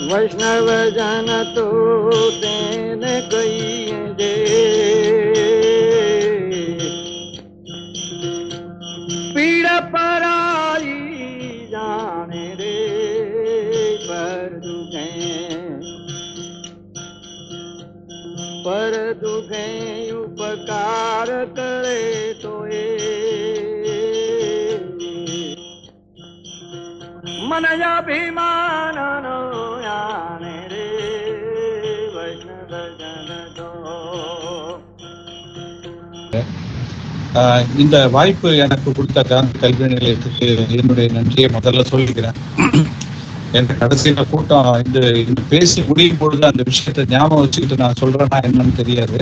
वैष्णव जन तो तेन कहिए जे, पीड़ पराई जाने रे पर दुखे उपकार करे तो मन अभिमान नो याने रे वैष्णव जन तो. இந்த வாய்ப்பு எனக்கு கொடுத்த காந்தி கல்வி நிலையத்துக்கு என்னுடைய நன்றியை முதல்ல சொல்லிக்கிறேன். என் கடைசியில கூட்டம் இந்த பேசி முடியும் பொழுது அந்த விஷயத்த ஞாபகம் வச்சுக்கிட்டு நான் சொல்றேன்னா என்னன்னு தெரியாது,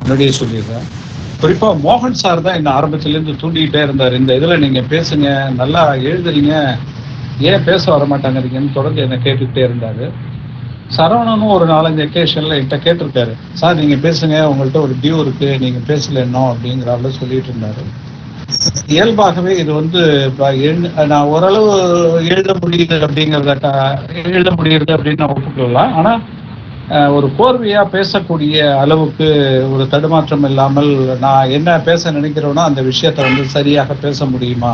முன்னாடியே சொல்லிடுறேன். குறிப்பா மோகன் சார் தான் இந்த ஆரம்பத்துல இருந்து தூண்டிக்கிட்டே இருந்தார். இந்த இதுல நீங்க பேசுங்க, நல்லா எழுதுறீங்க, ஏன் பேச வர மாட்டாங்கிறீங்கன்னு தொடர்ந்து என்னை கேட்டுக்கிட்டே இருந்தாரு. சரவணனும் ஒரு 4-5 அக்கேஷன்ல என்கிட்ட கேட்டிருக்காரு, சார் நீங்க பேசுங்க, உங்கள்கிட்ட ஒரு டியூ இருக்கு, நீங்க பேசல என்ன அப்படிங்கிறால சொல்லிட்டு இருந்தாரு. இயல்பாகவே இது நான் ஓரளவு எழுத முடியுது அப்படின்னு நான் ஒப்புக்கொள்ளலாம். ஆனா ஒரு கோர்வையா பேசக்கூடிய அளவுக்கு ஒரு தடுமாற்றம் இல்லாமல் நான் என்ன பேச நினைக்கிறேனோ அந்த விஷயத்த சரியாக பேச முடியுமா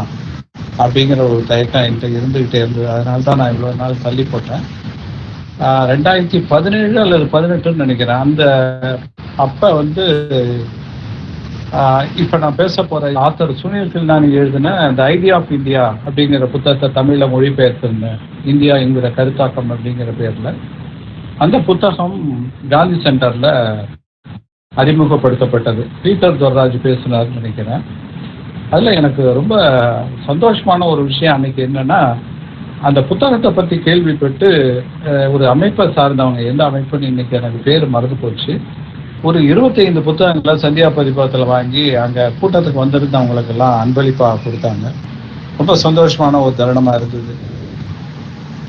அப்படிங்கிற ஒரு தயக்கம் என்கிட்ட இருந்துகிட்டே இருந்தது. அதனால்தான் நான் இவ்வளவு நாள் தள்ளி போட்டேன். 2017 அல்லது 18 நினைக்கிறேன். அப்ப இப்ப நான் பேச போற ஆத்தர் சுனில் கில்னானி எழுதின த ஐடியா ஆஃப் இந்தியா அப்படிங்கிற புத்தகத்தை தமிழ்ல மொழிபெயர்த்திருந்தேன். இந்தியா என்கிற கருத்தாக்கம் அப்படிங்கிற பேர்ல. அந்த புத்தகம் காந்தி சென்டர்ல அறிமுகப்படுத்தப்பட்டது. பீட்டர் துர்ராஜ் பேசினார்னு நினைக்கிறேன். அதுல எனக்கு ரொம்ப சந்தோஷமான ஒரு விஷயம் அன்னைக்கு என்னன்னா, அந்த புத்தகத்தை பத்தி கேள்விப்பட்டு ஒரு அமைப்பை சார்ந்தவங்க, எந்த அமைப்புன்னு இன்னைக்கு எனக்கு பேர் மறந்து போச்சு, ஒரு 25 புத்தகங்களை சந்தியா பதிப்பகத்தில் வாங்கி அங்க கூட்டத்துக்கு வந்திருந்தவங்களுக்கு எல்லாம் அன்பளிப்பா கொடுத்தாங்க. ரொம்ப சந்தோஷமான ஒரு தருணமா இருந்தது.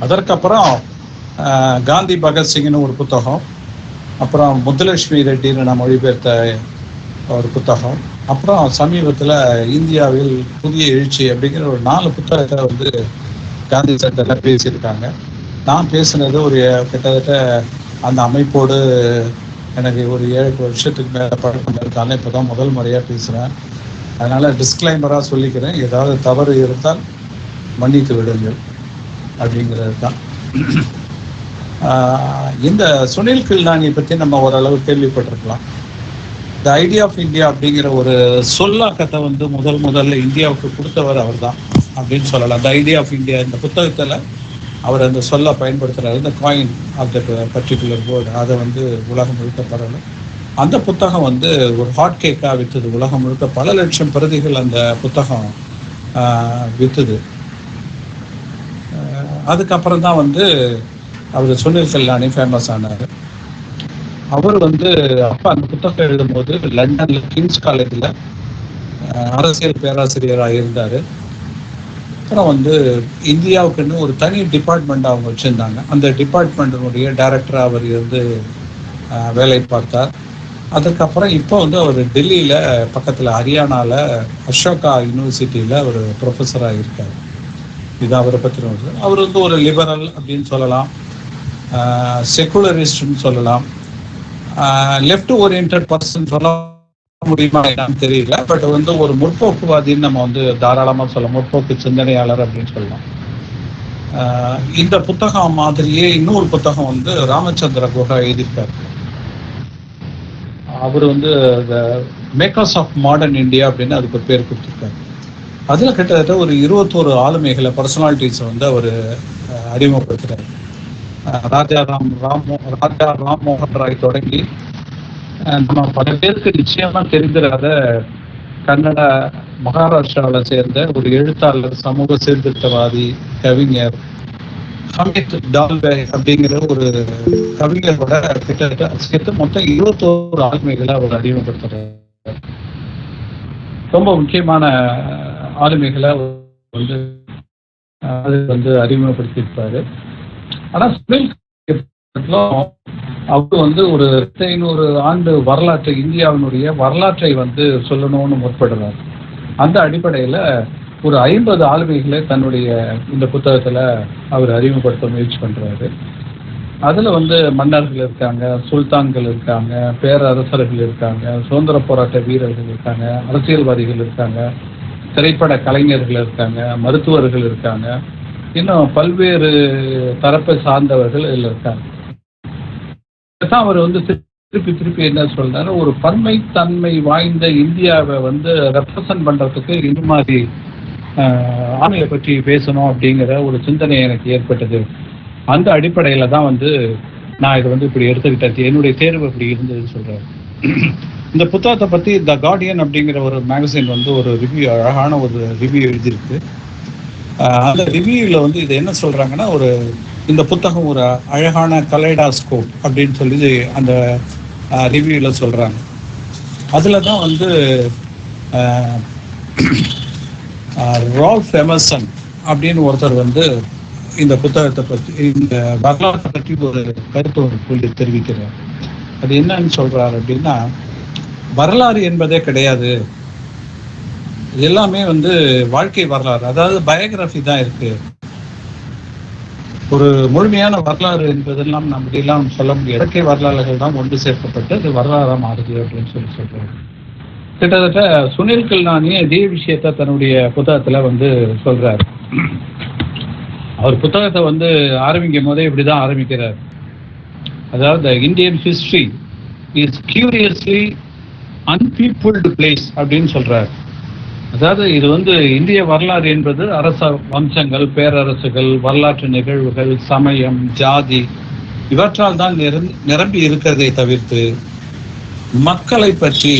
அதற்கப்புறம் காந்தி பகத்சிங்னு ஒரு புத்தகம், அப்புறம் முத்துலட்சுமி ரெட்டின்னு நான் மொழிபெயர்த்த ஒரு புத்தகம், அப்புறம் சமீபத்தில் இந்தியாவில் புதிய எழுச்சி அப்படிங்கிற ஒரு 4 புத்தகத்தை காந்தி சென்டர்ல பேசியிருக்காங்க. நான் பேசினது ஒரு கிட்டத்தட்ட அந்த அமைப்போடு எனக்கு ஒரு 7 வருஷத்துக்கு மேலே பழக்கம் இருந்தாலும் இப்போ தான் முதல் முறையாக பேசுகிறேன். அதனால் டிஸ்க்ளைமராக சொல்லிக்கிறேன், ஏதாவது தவறு இருந்தால் மன்னித்து விடுங்கள் அப்படிங்கிறது தான். இந்த சுனில் கில்னானியை பற்றி நம்ம ஓரளவு கேள்விப்பட்டிருக்கலாம். த ஐடியா ஆஃப் இந்தியா அப்படிங்கிற ஒரு சொல்லாக்கத்தை முதல்ல இந்தியாவுக்கு கொடுத்தவர் அவர் தான் அப்படின்னு சொல்லலாம். த ஐடியா ஆஃப் இந்தியா இந்த புத்தகத்தில் அவர் அந்த சொல்ல பயன்படுத்துகிறார். இந்த coin of the particular word அதை உலகம் முழுக்க பரவல. அந்த புத்தகம் ஒரு ஹாட் கேக்காக விற்றுது. உலகம் முழுக்க பல லட்சம் பிரதிகள் அந்த புத்தகம் விற்றுது. அதுக்கப்புறம் தான் அவர் சுனில் கில்னானி ஃபேமஸ் ஆனார். அவர் அப்போ அந்த புத்தகம் எழுதும்போது லண்டன்ல கிங்ஸ் காலேஜில் அரசியல் பேராசிரியராக இருந்தார். அப்புறம் இந்தியாவுக்குன்னு ஒரு தனி டிபார்ட்மெண்ட் அவங்க வச்சுருந்தாங்க. அந்த டிபார்ட்மெண்ட்டினுடைய டைரக்டராக அவர் வேலை பார்த்தார். அதுக்கப்புறம் இப்போ அவர் டெல்லியில் பக்கத்தில் ஹரியானாவில் அசோகா யூனிவர்சிட்டியில் ஒரு ப்ரொஃபஸராக இருக்கார். இது அவரை பற்றி அவர் ஒரு லிபரல் அப்படின்னு சொல்லலாம், செக்குலரிஸ்ட்னு சொல்லலாம், லெஃப்ட் ஓரியன்ட் பர்சன் சொல்ல முடியுமா என்னன்னு தெரியல. பட் ஒரு முற்போக்குவாதின்னு நம்ம தாராளமாக சொல்லலாம், முற்போக்கு சிந்தனையாளர் அப்படின்னு சொல்லலாம். இந்த புத்தகம் மாதிரியே இன்னொரு புத்தகம் ராமச்சந்திர குஹா எழுதியிருக்காரு. அவர் மேக்கர்ஸ் ஆஃப் மாடர்ன் இந்தியா அப்படின்னு அதுக்கு ஒரு பேர் கொடுத்துருக்காரு. அதில் கிட்டத்தட்ட ஒரு 21 ஆளுமைகளை, பர்சனாலிட்டிஸை அவர் அறிமுகப்படுத்துறாரு. ராஜா ராம் மோகன் ராய் தொடங்கி நம்ம பல பேருக்கு நிச்சயமா தெரிந்திராத கன்னட மகாராஷ்டிராவில் சேர்ந்த ஒரு எழுத்தாளர், சமூக சீர்திருத்தவாதி, கவிஞர் அமித் டால்வே அப்படிங்கிற ஒரு கவிஞரோட கிட்டத்தட்ட சேர்த்து மொத்தம் 21 ஆளுமைகளை அவர் அறிமுகப்படுத்துறாரு. ரொம்ப முக்கியமான ஆளுமைகளை அறிமுகப்படுத்தியிருப்பாரு. ஆனா அவர் ஒரு 500 ஆண்டு வரலாற்றை, இந்தியாவினுடைய வரலாற்றை சொல்லணும்னு முற்படுறார். அந்த அடிப்படையில ஒரு 50 ஆளுமைகளை தன்னுடைய இந்த புத்தகத்துல அவர் அறிமுகப்படுத்த முயற்சி பண்றாரு. அதுல மன்னர்கள் இருக்காங்க, சுல்தான்கள் இருக்காங்க, பேரரசர்கள் இருக்காங்க, சுதந்திர போராட்ட வீரர்கள் இருக்காங்க, அரசியல்வாதிகள் இருக்காங்க, திரைப்பட கலைஞர்கள் இருக்காங்க, மருத்துவர்கள் இருக்காங்க, இன்னும் பல்வேறு தரப்பை சார்ந்தவர்கள் இதில் இருக்காங்க. தான் அவர் திருப்பி என்ன சொல்றாரு, ஒரு பன்மைத்தன்மை வாய்ந்த இந்தியாவை ரெப்ரசன்ட் பண்றதுக்கு இந்த மாதிரி ஆணையை பற்றி பேசணும் அப்படிங்கிற ஒரு சிந்தனை எனக்கு ஏற்பட்டது. அந்த அடிப்படையில தான் நான் இதை இப்படி எடுத்துக்கிட்டது, என்னுடைய தேர்வு இப்படி இருந்ததுன்னு சொல்றாரு. இந்த புத்தகத்தை பத்தி த கார்டியன் அப்படிங்கிற ஒரு மேகசின் ஒரு ரிவ்யூ, அழகான ஒரு ரிவ்யூ எழுதியிருக்கு. அந்த ரிவ்யூல இது என்ன சொல்றாங்கன்னா, இந்த புத்தகம் ஒரு அழகான கலைடாஸ்கோப் அப்படின்னு சொல்லி அந்த ரிவ்யூல சொல்றாங்க. அதுல தான் ரால்ஃப் எமர்சன் அப்படின்னு ஒருத்தர் இந்த புத்தகத்தை பற்றி, இந்த வரலாற்றை பற்றி ஒரு கருத்து சொல்லி தெரிவிக்கிறார். அது என்னன்னு சொல்றாரு அப்படின்னா, வரலாறு என்பதே கிடையாது, எல்லாமே வாழ்க்கை வரலாறு, அதாவது பயோகிராஃபி தான் இருக்கு. ஒரு முழுமையான வரலாறு என்பதெல்லாம் நம்ம எல்லாம் சொல்ல முடியாது. இயற்கை வரலாறுகள் தான் ஒன்று சேர்க்கப்பட்டு அது வரலாறா மாறுது அப்படின்னு சொல்றாரு. கிட்டத்தட்ட சுனில் கில்னானி இதே விஷயத்த தன்னுடைய புத்தகத்துல சொல்றாரு. அவர் புத்தகத்தை ஆரம்பிக்கும் போதே இப்படிதான் ஆரம்பிக்கிறார். அதாவது Indian history is curiously unpeopled place அப்படின்னு சொல்றாரு. அதாவது இது இந்திய வரலாறு என்பது அரச வம்சங்கள், பேரரசுகள், வரலாற்று நிகழ்வுகள், சமயம், ஜாதி இவற்றால் தான் நிரம்பி இருக்கிறதை தவிர்த்து மக்களை பற்றி,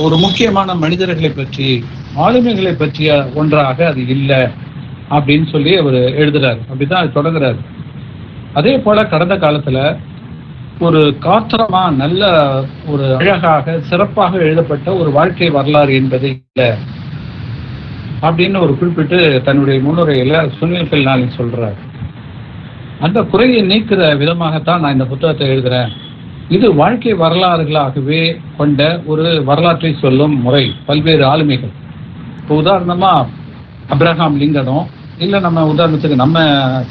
ஒரு முக்கியமான மனிதர்களை பற்றி, ஆளுமைகளை பற்றிய ஒன்றாக அது இல்லை அப்படின்னு சொல்லி அவர் எழுதுறாரு. அப்படிதான் அது தொடங்குறாரு. அதே போல கடந்த காலத்துல ஒரு காத்திரமா நல்ல ஒரு அழகாக சிறப்பாக எழுதப்பட்ட ஒரு வாழ்க்கை வரலாறு என்பது இல்லை அப்படின்னு ஒரு குறிப்பிட்டு தன்னுடைய முன்னுரையில சுனில் கில்னானி சொல்றாரு. அந்த குறையை நீக்கிற விதமாகத்தான் நான் இந்த புத்தகத்தை எழுதுறேன். இது வாழ்க்கை வரலாறுகளாகவே கொண்ட ஒரு வரலாற்றை சொல்லும் முறை, பல்வேறு ஆளுமைகள். இப்போ உதாரணமா அப்ரஹாம் லிங்கனோ, இல்லை நம்ம உதாரணத்துக்கு நம்ம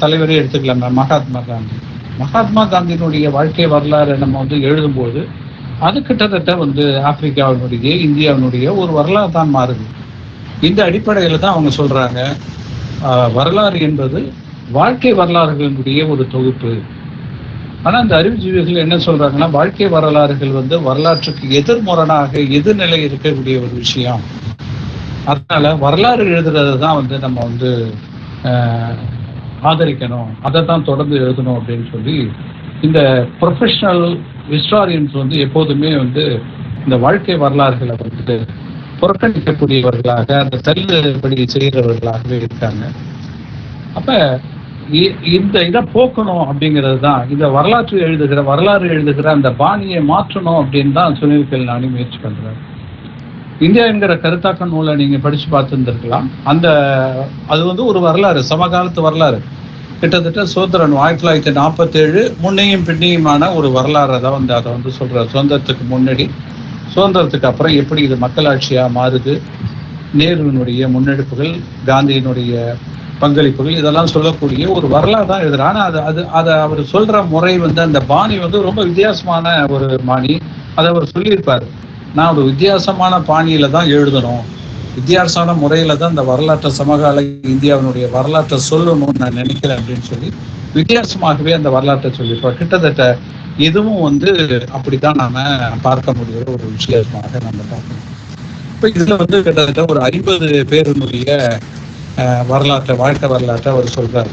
தலைவரே எடுத்துக்கலாம், மகாத்மா காந்தி. மகாத்மா காந்தியினுடைய வாழ்க்கை வரலாறு நம்ம எழுதும்போது அது கிட்டத்தட்ட ஆப்பிரிக்காவினுடைய, இந்தியாவினுடைய ஒரு வரலாறு தான் மாறுது. இந்த அடிப்படையில தான் அவங்க சொல்றாங்க, வரலாறு என்பது வாழ்க்கை வரலாறுகளுடைய ஒரு தொகுப்பு. ஆனா இந்த அறிவுஜீவிகள் என்ன சொல்றாங்கன்னா, வாழ்க்கை வரலாறுகள் வரலாற்றுக்கு எதிர்முரணாக எதிர்நிலை இருக்கக்கூடிய ஒரு விஷயம். அதனால வரலாறு எழுதுறதை தான் நம்ம ஆதரிக்கணும், அதை தான் தொடர்ந்து எழுதணும் அப்படின்னு சொல்லி இந்த ப்ரொஃபஷனல் ஹிஸ்டாரியன்ஸ் எப்போதுமே இந்த வாழ்க்கை வரலாறுகளை புறக்கணிக்கக்கூடியவர்களாக, அந்த தள்ளுபடி செய்கிறவர்களாகவே இருக்காங்க. அப்ப இந்த இதை போக்கணும் அப்படிங்கிறது தான், இந்த வரலாறு எழுதுகிற அந்த பாணியை மாற்றணும் அப்படின்னு தான் சுனில் கில்னானி முயற்சி பண்றாரு. இந்தியா என்கிற கருத்தாக்க நூலை நீங்க படிச்சு பார்த்துருந்துருக்கலாம். அது ஒரு வரலாறு, சமகாலத்து வரலாறு. கிட்டத்தட்ட சுதந்திரம் 1947 முன்னையும் பின்னையுமான ஒரு வரலாறு தான் அதை சொல்றாரு. சுதந்திரத்துக்கு முன்னாடி, சுதந்திரத்துக்கு அப்புறம் எப்படி இது மக்களாட்சியா மாறுது, நேருவினுடைய முன்னெடுப்புகள், காந்தியினுடைய பங்களிப்புகள், இதெல்லாம் சொல்லக்கூடிய ஒரு வரலாறு தான் எழுதுறாரு. ஆனா அதை அவர் சொல்ற முறை அந்த பாணி ரொம்ப வித்தியாசமான ஒரு பாணி. அதை அவர் சொல்லியிருப்பாரு, நான் ஒரு வித்தியாசமான பாணியில தான் எழுதணும், வித்தியாசமான முறையில தான் இந்த வரலாற்றை, சமகால இந்தியாவினுடைய வரலாற்றை சொல்லணும்னு நான் நினைக்கிறேன் அப்படின்னு சொல்லி வித்தியாசமாகவே அந்த வரலாற்றை சொல்லியிருப்பார். கிட்டத்தட்ட இதுவும் அப்படித்தான் நாம பார்க்க முடிகிற ஒரு விஷயமாக நம்ம பார்க்கணும். இப்ப இதுல கிட்டத்தட்ட ஒரு 50 பேருடைய வரலாற்றை, வாழ்க்கை வரலாற்றை அவர் சொல்றாரு.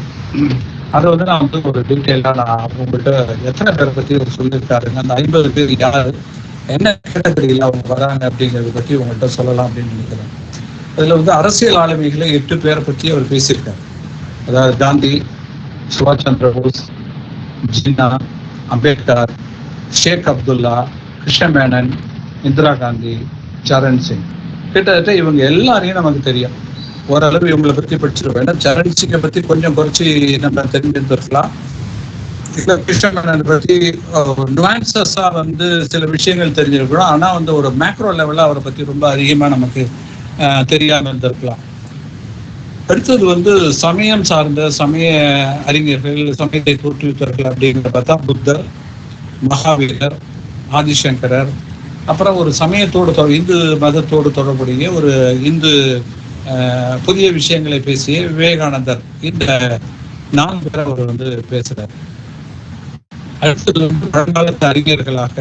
அதை நான் ஒரு டீட்டெயிலா நான் உங்கள்கிட்ட எத்தனை பேரை பத்தி அவர் சொல்லியிருக்காருங்க, அந்த 50 பேர் யாரு, என்ன கேட்டகரியில் அவங்க வராங்க அப்படிங்கிறத பற்றி உங்கள்கிட்ட சொல்லலாம் அப்படின்னு நினைக்கிறேன். அதுல அரசியல் ஆளுமைகளை 8 பேரை பற்றி அவர் பேசியிருக்காரு. அதாவது காந்தி, சுபாஷ் சந்திர போஸ், ஜின்னா, அம்பேத்கர், ஷேக் அப்துல்லா, கிருஷ்ணமேனன், இந்திரா காந்தி, சரண் சிங். கிட்டத்தட்ட இவங்க எல்லாரையும் நமக்கு தெரியும். ஓரளவு இவங்களை பற்றி படிச்சிருக்கோம். ஏன்னா சரண் சிங்கை பற்றி கொஞ்சம் குறைச்சி நம்ம தெரிஞ்சிருந்திருக்கலாம். இல்லை கிருஷ்ணமேனனை பற்றி நுவான்சஸா சில விஷயங்கள் தெரிஞ்சிருக்கிறோம். ஆனா ஒரு மேக்ரோ லெவலில் அவரை பற்றி ரொம்ப அதிகமா நமக்கு தெரியாம இருந்திருக்கலாம். அடுத்தது வந்து சமயம் சார்ந்த சமய அறிஞர்கள், சமயத்தை தோற்றுவித்தவர்கள் அப்படிங்கிற பார்த்தா புத்தர், மகாவீரர், ஆதிசங்கரர், அப்புறம் ஒரு சமயத்தோடு இந்து மதத்தோடு தொடர்புடைய ஒரு இந்து புதிய விஷயங்களை பேசிய விவேகானந்தர். இந்த 4 பேர் அவர் வந்து பேசுறார். அடுத்தது வந்து பழங்காலத்து அறிஞர்களாக,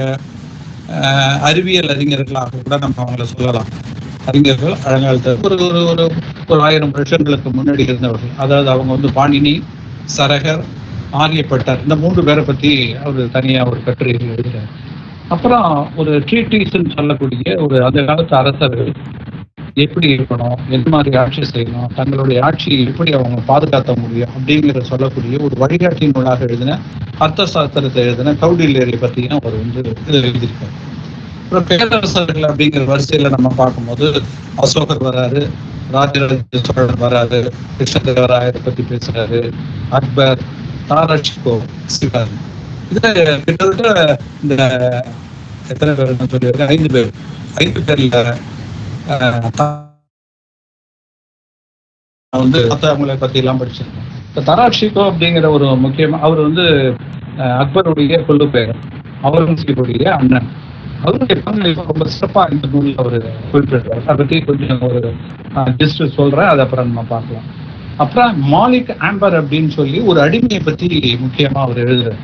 அறிவியல் அறிஞர்களாக கூட நம்ம அவங்கள சொல்லலாம். அறிஞர்கள் பழங்காலத்து ஒரு ஒரு ஒரு ஒரு 1000 வருஷங்களுக்கு முன்னாடி இருந்தவர்கள். அதாவது அவங்க வந்து பாணினி, சரகர், ஆரியப்பட்டர், இந்த 3 பேரை பத்தி அவர் தனியா ஒரு கட்டுரைகள் எழுதுறார். அப்புறம் ஒரு ட்ரீட்டிஸ்ன்னு சொல்லக்கூடிய ஒரு அந்த காலத்து அரசர்கள் எப்படி இருக்கணும், எந்த மாதிரி ஆட்சி செய்யணும், தங்களுடைய ஆட்சியை எப்படி அவங்க பாதுகாத்த முடியும் அப்படிங்கிற சொல்லக்கூடிய ஒரு வழிகாட்டி நூலாக எழுதின அர்த்த சாஸ்திரத்தை எழுதின கௌடில்யரை பற்றியும் அவர் வந்து எழுதியிருக்காரு. அப்புறம் பேரரசர்கள் அப்படிங்கிற வரிசையில நம்ம பார்க்கும்போது அசோகர் வராரு, ராஜராஜ சோழன் வராரு, கிருஷ்ணதேவராயரை பத்தி பேசுறாரு, அக்பர், தாராஷிகோ, சிவாஜி. இதுல கிட்டத்தட்ட இந்த எத்தனை பேர் சொல்லியிருக்கேன், 5 பேர். 5 பேர்ல வந்து அவங்களை பத்தி எல்லாம் படிச்சிருக்கோம். இப்போ தராஷிகோ அப்படிங்கிற ஒரு முக்கியமா அவர் வந்து அக்பருடைய கொள்ளு பேர், அவுரங்கசீபுடைய அண்ணன். அவருடைய பங்களிப்பு ரொம்ப சிறப்பா இந்த நூல் அவர் குறிப்பிடுறாரு. அதை பத்தி கொஞ்சம் ஒரு ஜஸ்ட் சொல்றேன், அது அப்புறம் நம்ம பார்க்கலாம். அப்புறம் மாலிக் ஆம்பர் அப்படின்னு சொல்லி ஒரு அடிமையை பத்தி முக்கியமா அவர் எழுதுறாரு.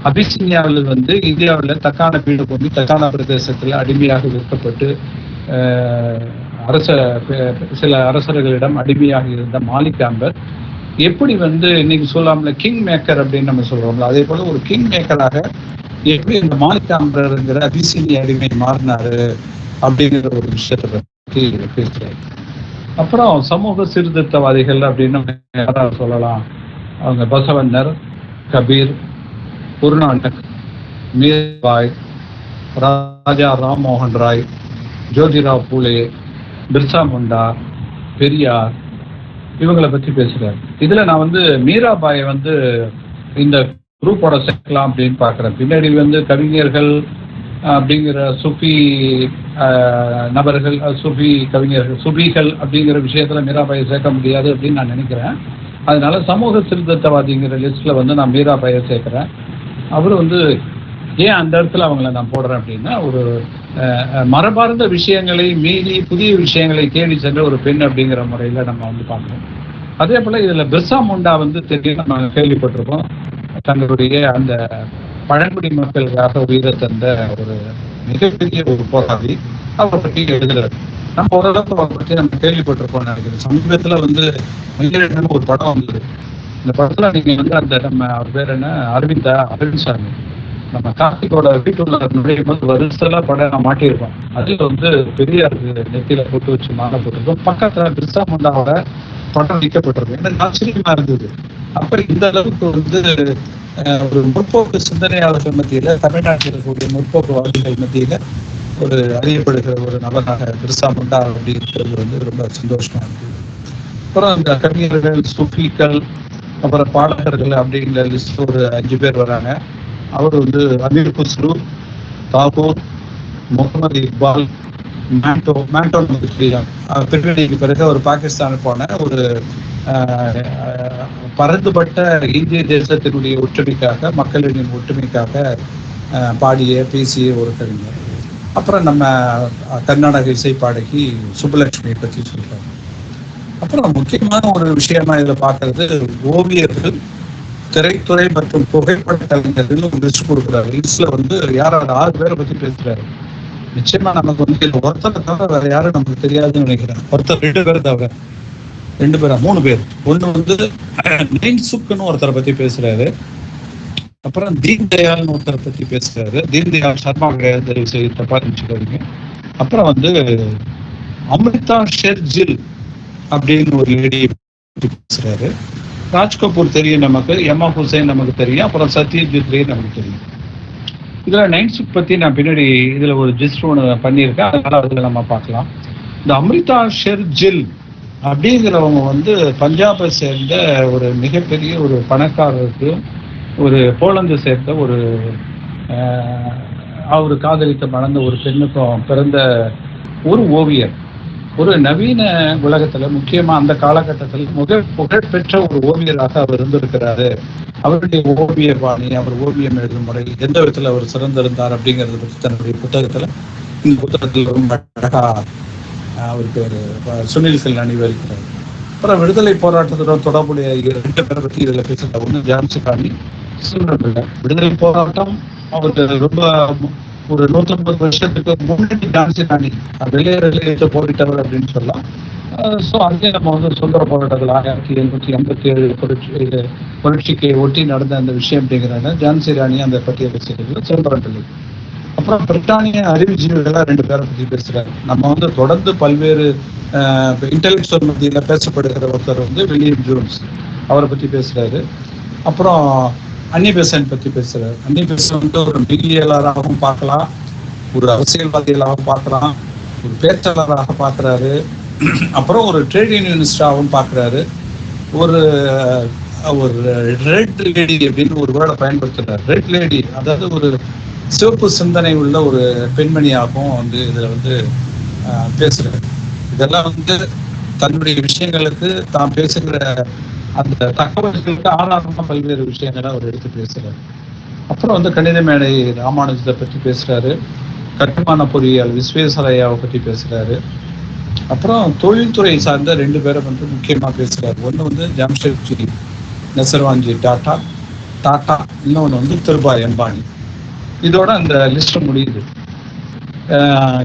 அபிசினியாவில் வந்து இந்தியாவில் தக்கான பீடபூமி, தக்கான பிரதேசத்துல அடிமையாக விற்கப்பட்டு சில அரசர்களிடம் அடிமையாக இருந்த மாலிக் ஆம்பர் எப்படி வந்து இன்னைக்கு சொல்லாமல கிங் மேக்கர் அப்படின்னு நம்ம சொல்றோம்ல, அதே போல ஒரு கிங் மேக்கராக எப்படி இந்த மாலிக் ஆம்பர்ங்கிற அபிசீனிய அடிமை மாறினாரு அப்படிங்கிற ஒரு விஷயத்தை பற்றி பேசுறாரு. அப்புறம் சமூக சீர்திருத்தவாதிகள் அப்படின்னு யாராவது சொல்லலாம். அவங்க பசவண்ணர், கபீர், குருநானக், மீராபாய், ராஜா ராம்மோகன் ராய், ஜோதிராவ் பூலே, பிர்சா முண்டா, பெரியார், இவங்களை பற்றி பேசுறாரு. இதுல நான் வந்து மீராபாயை வந்து இந்த குரூப்போட சேர்க்கலாம் அப்படின்னு பாக்குறேன். பின்னாடி வந்து கவிஞர்கள் அப்படிங்கிற சுஃபி நபர்கள், சுஃபி கவிஞர்கள், சுபிகள் அப்படிங்கிற விஷயத்துல மீராபாயை சேர்க்க முடியாது அப்படின்னு நான் நினைக்கிறேன். அதனால சமூக சீர்திருத்தவாதிங்கிற லிஸ்ட்ல வந்து நான் மீராபாயை சேர்க்கிறேன். அவர் வந்து ஏன் அந்த இடத்துல அவங்கள நான் போடுறேன் அப்படின்னா, ஒரு மரபார்ந்த விஷயங்களை மீறி புதிய விஷயங்களை தேடி சென்ற ஒரு பெண் அப்படிங்கிற முறையில நம்ம வந்து பார்க்கணும். அதே போல இதுல பிர்சா முண்டா வந்து தெரியும், நம்ம கேள்விப்பட்டிருக்கோம். தங்களுடைய அந்த பழங்குடி மக்களுக்காக உயிரை தந்த ஒரு மிகப்பெரிய ஒரு போராளி. அவரை பற்றி எழுதுறாரு. நம்ம ஓரளவுக்கு அவரை பற்றி நம்ம கேள்விப்பட்டிருக்கோம் நினைக்கிறேன். சமீபத்துல வந்து மயிலிடம் ஒரு படம் வந்தது. இந்த படத்துல நீங்க வந்து அந்த நம்ம அவர் பேர் என்ன, அரவிந்த் சாமி, நம்ம கார்த்திகோட வீட்டுள்ள நுழையும் போது வரிசலா படம் மாட்டியிருக்கோம். அதுல வந்து பெரியாருக்கு நெத்தியில போட்டு வச்சு மாலை போட்டிருக்கோம். பக்கத்துல பிர்சா முண்டாவோட படம் வைக்கப்பட்டிருக்கும். எனக்கு ஆச்சரியமா இருந்தது. அப்ப இந்த அளவுக்கு வந்து ஒரு முற்போக்கு சிந்தனையாளர்கள் மத்தியில, தமிழ்நாட்டில் இருக்கக்கூடிய முற்போக்குவாதிகள் மத்தியில ஒரு அறியப்படுகிற ஒரு நபராக பிர்சா முண்டா அப்படி இருக்கிறது வந்து ரொம்ப சந்தோஷமா இருக்கு. அப்புறம் இந்த கவிஞர்கள், சுஃபிகள், அப்புறம் பாடகர்கள் அப்படிங்கிற லிஸ்ட் ஒரு 5 பேர் வராங்க. அவர் வந்து அமீர் குஸ்ரு, தாகூர், முகமது இக்பால், மேண்டோ பிரிவினைக்கு பிறகு ஒரு பாகிஸ்தான் போன ஒரு பரந்துபட்ட இந்திய தேசத்தினுடைய ஒற்றுமைக்காக, மக்களின் ஒற்றுமைக்காக பாடிய பேசிய ஒரு கவிஞர். அப்புறம் நம்ம கர்நாடக இசை பாடகி சுப்புலட்சுமியை பற்றி சொல்றாங்க. அப்புறம் முக்கியமான ஒரு விஷயமா இதில் பார்க்கறது ஓவியர்கள், திரைத்துறை மற்றும் புகைப்பட கலைஞர்கள் ஒரு லிஸ்ட் கொடுக்குறாரு. லிஸ்ட்ல வந்து யாராவது 6 பேரை பத்தி பேசுறாரு. நிச்சயமா நமக்கு வந்து ஒருத்தரை தவிர வேற யாரும் நமக்கு தெரியாதுன்னு நினைக்கிறேன். ஒருத்தர் 2 பேரை தவிர 2 பேரா 3 பேர். ஒண்ணு வந்து நெய்ன்சுக்னு ஒருத்தரை பத்தி பேசுறாரு. அப்புறம் தீன் தயாள்னு ஒருத்தரை பத்தி பேசுறாரு. தீன் தயாள் சர்மா கிடையாது, தப்பா நினைச்சுக்காதீங்க. அப்புறம் வந்து அமிர்தா ஷெர்ஜில் அப்படின்னு ஒரு லேடி பேசுறாரு. ராஜ் கபூர் தெரியும் நமக்கு, எம்மா ஹுசைன் நமக்கு தெரியும், அப்புறம் சத்யஜித் ரே நமக்கு தெரியும். இதுல நைன்சுக் பத்தி நான் பின்னாடி இதுல ஒரு ஜிஸ்ட் ஒன்று பண்ணியிருக்கேன், அதனால அதுல நம்ம பார்க்கலாம். இந்த அமிர்தா ஷெர்ஜில் அப்படிங்கிறவங்க வந்து பஞ்சாபை சேர்ந்த ஒரு மிகப்பெரிய ஒரு பணக்காரருக்கு, ஒரு போலந்து சேர்ந்த ஒரு அவரு காதலித்த மணந்த ஒரு பெண்ணுக்கும் பிறந்த ஒரு ஓவியர். ஒரு நவீன உலகத்துல முக்கியமா அந்த காலகட்டத்தில் புகழ்பெற்ற ஒரு ஓவியராக அவர் இருந்திருக்கிறாரு. அவருடைய ஓவிய பாணி, அவர் ஓவியம் எழுதும் முறை, எந்த விதத்துல அவர் சிறந்திருந்தார் அப்படிங்கறத பற்றி தன்னுடைய புத்தகத்துல இந்த புத்தகத்தில் ரொம்ப அழகா அவர் பேரு சுனில் கல்யாணி விவரிக்கிறார். அப்புறம் விடுதலை போராட்டத்துடன் தொடர்புடைய 2 பேரை பத்தி இதுல பேசுறாங்க. ஒண்ணு ஜான்சி ராணி, சிவரம்பிள்ளை. விடுதலை போராட்டம் அவருக்கு ரொம்ப ஒரு 150 வருஷத்துக்கு முன்னாடி ஜான்சி ராணி வெளியேற போரிட்டவர் அப்படின்னு சொல்லலாம். ஸோ அங்கே நம்ம வந்து சுதந்திர போராட்டத்தில் 1787 புரட்சிக்கு ஒட்டி நடந்த அந்த விஷயம் அப்படிங்கிறத ஜான்சி ராணி அந்த பட்டியலை செய்கிறது சிதம்பரம்பிள்ளை. அப்புறம் பிரிட்டானிய அறிவுஜீவிகளா 2 பேரை பத்தி பேசுறாரு. நம்ம வந்து தொடர்ந்து பல்வேறு இன்டெலெக்சுவல் மத்தியில பேசப்படுகிற ஒருத்தர் வந்து வில்லியம் ஜோன்ஸ், அவரை பத்தி பேசுறாரு. அப்புறம் அன்னி பெசன்ட் பத்தி பேசுறாரு. அன்னி பெசன்ட் வந்து ஒரு மெய்யியலாளராகவும் பார்க்கலாம், ஒரு அரசியல்வாதிகளாகவும் பார்க்கலாம், ஒரு பேச்சாளராக பார்க்கிறாரு, அப்புறம் ஒரு ட்ரேட் யூனியனிஸ்டாகவும் பார்க்கிறாரு. ஒரு ஒரு ரெட் லேடி அப்படின்னு ஒரு வேர்டை பயன்படுத்துறாரு. ரெட் லேடி அதாவது ஒரு சிவப்பு சிந்தனை உள்ள ஒரு பெண்மணியாகவும் வந்து இதுல வந்து பேசுறாரு. இதெல்லாம் வந்து தன்னுடைய விஷயங்களுக்கு தான் பேசுகிற அந்த தகவல்களுக்கு ஆதாரமா பல்வேறு விஷயங்களை அவர் எடுத்து பேசுறாரு. அப்புறம் வந்து கணித மேடை ராமானுஜத்தை பற்றி பேசுறாரு. கட்டுமான பொறியியல் விஸ்வேஸ்வரையாவை பற்றி பேசுறாரு. அப்புறம் தொழில்துறை சார்ந்த 2 பேரை வந்து முக்கியமா பேசுறாரு. ஒண்ணு வந்து ஜாம்ஷெட்ஜி நெசர்வான்ஜி டாடா, இன்னொன்று வந்து திருபாய் அம்பானி. இதோட அந்த லிஸ்ட் முடியுது.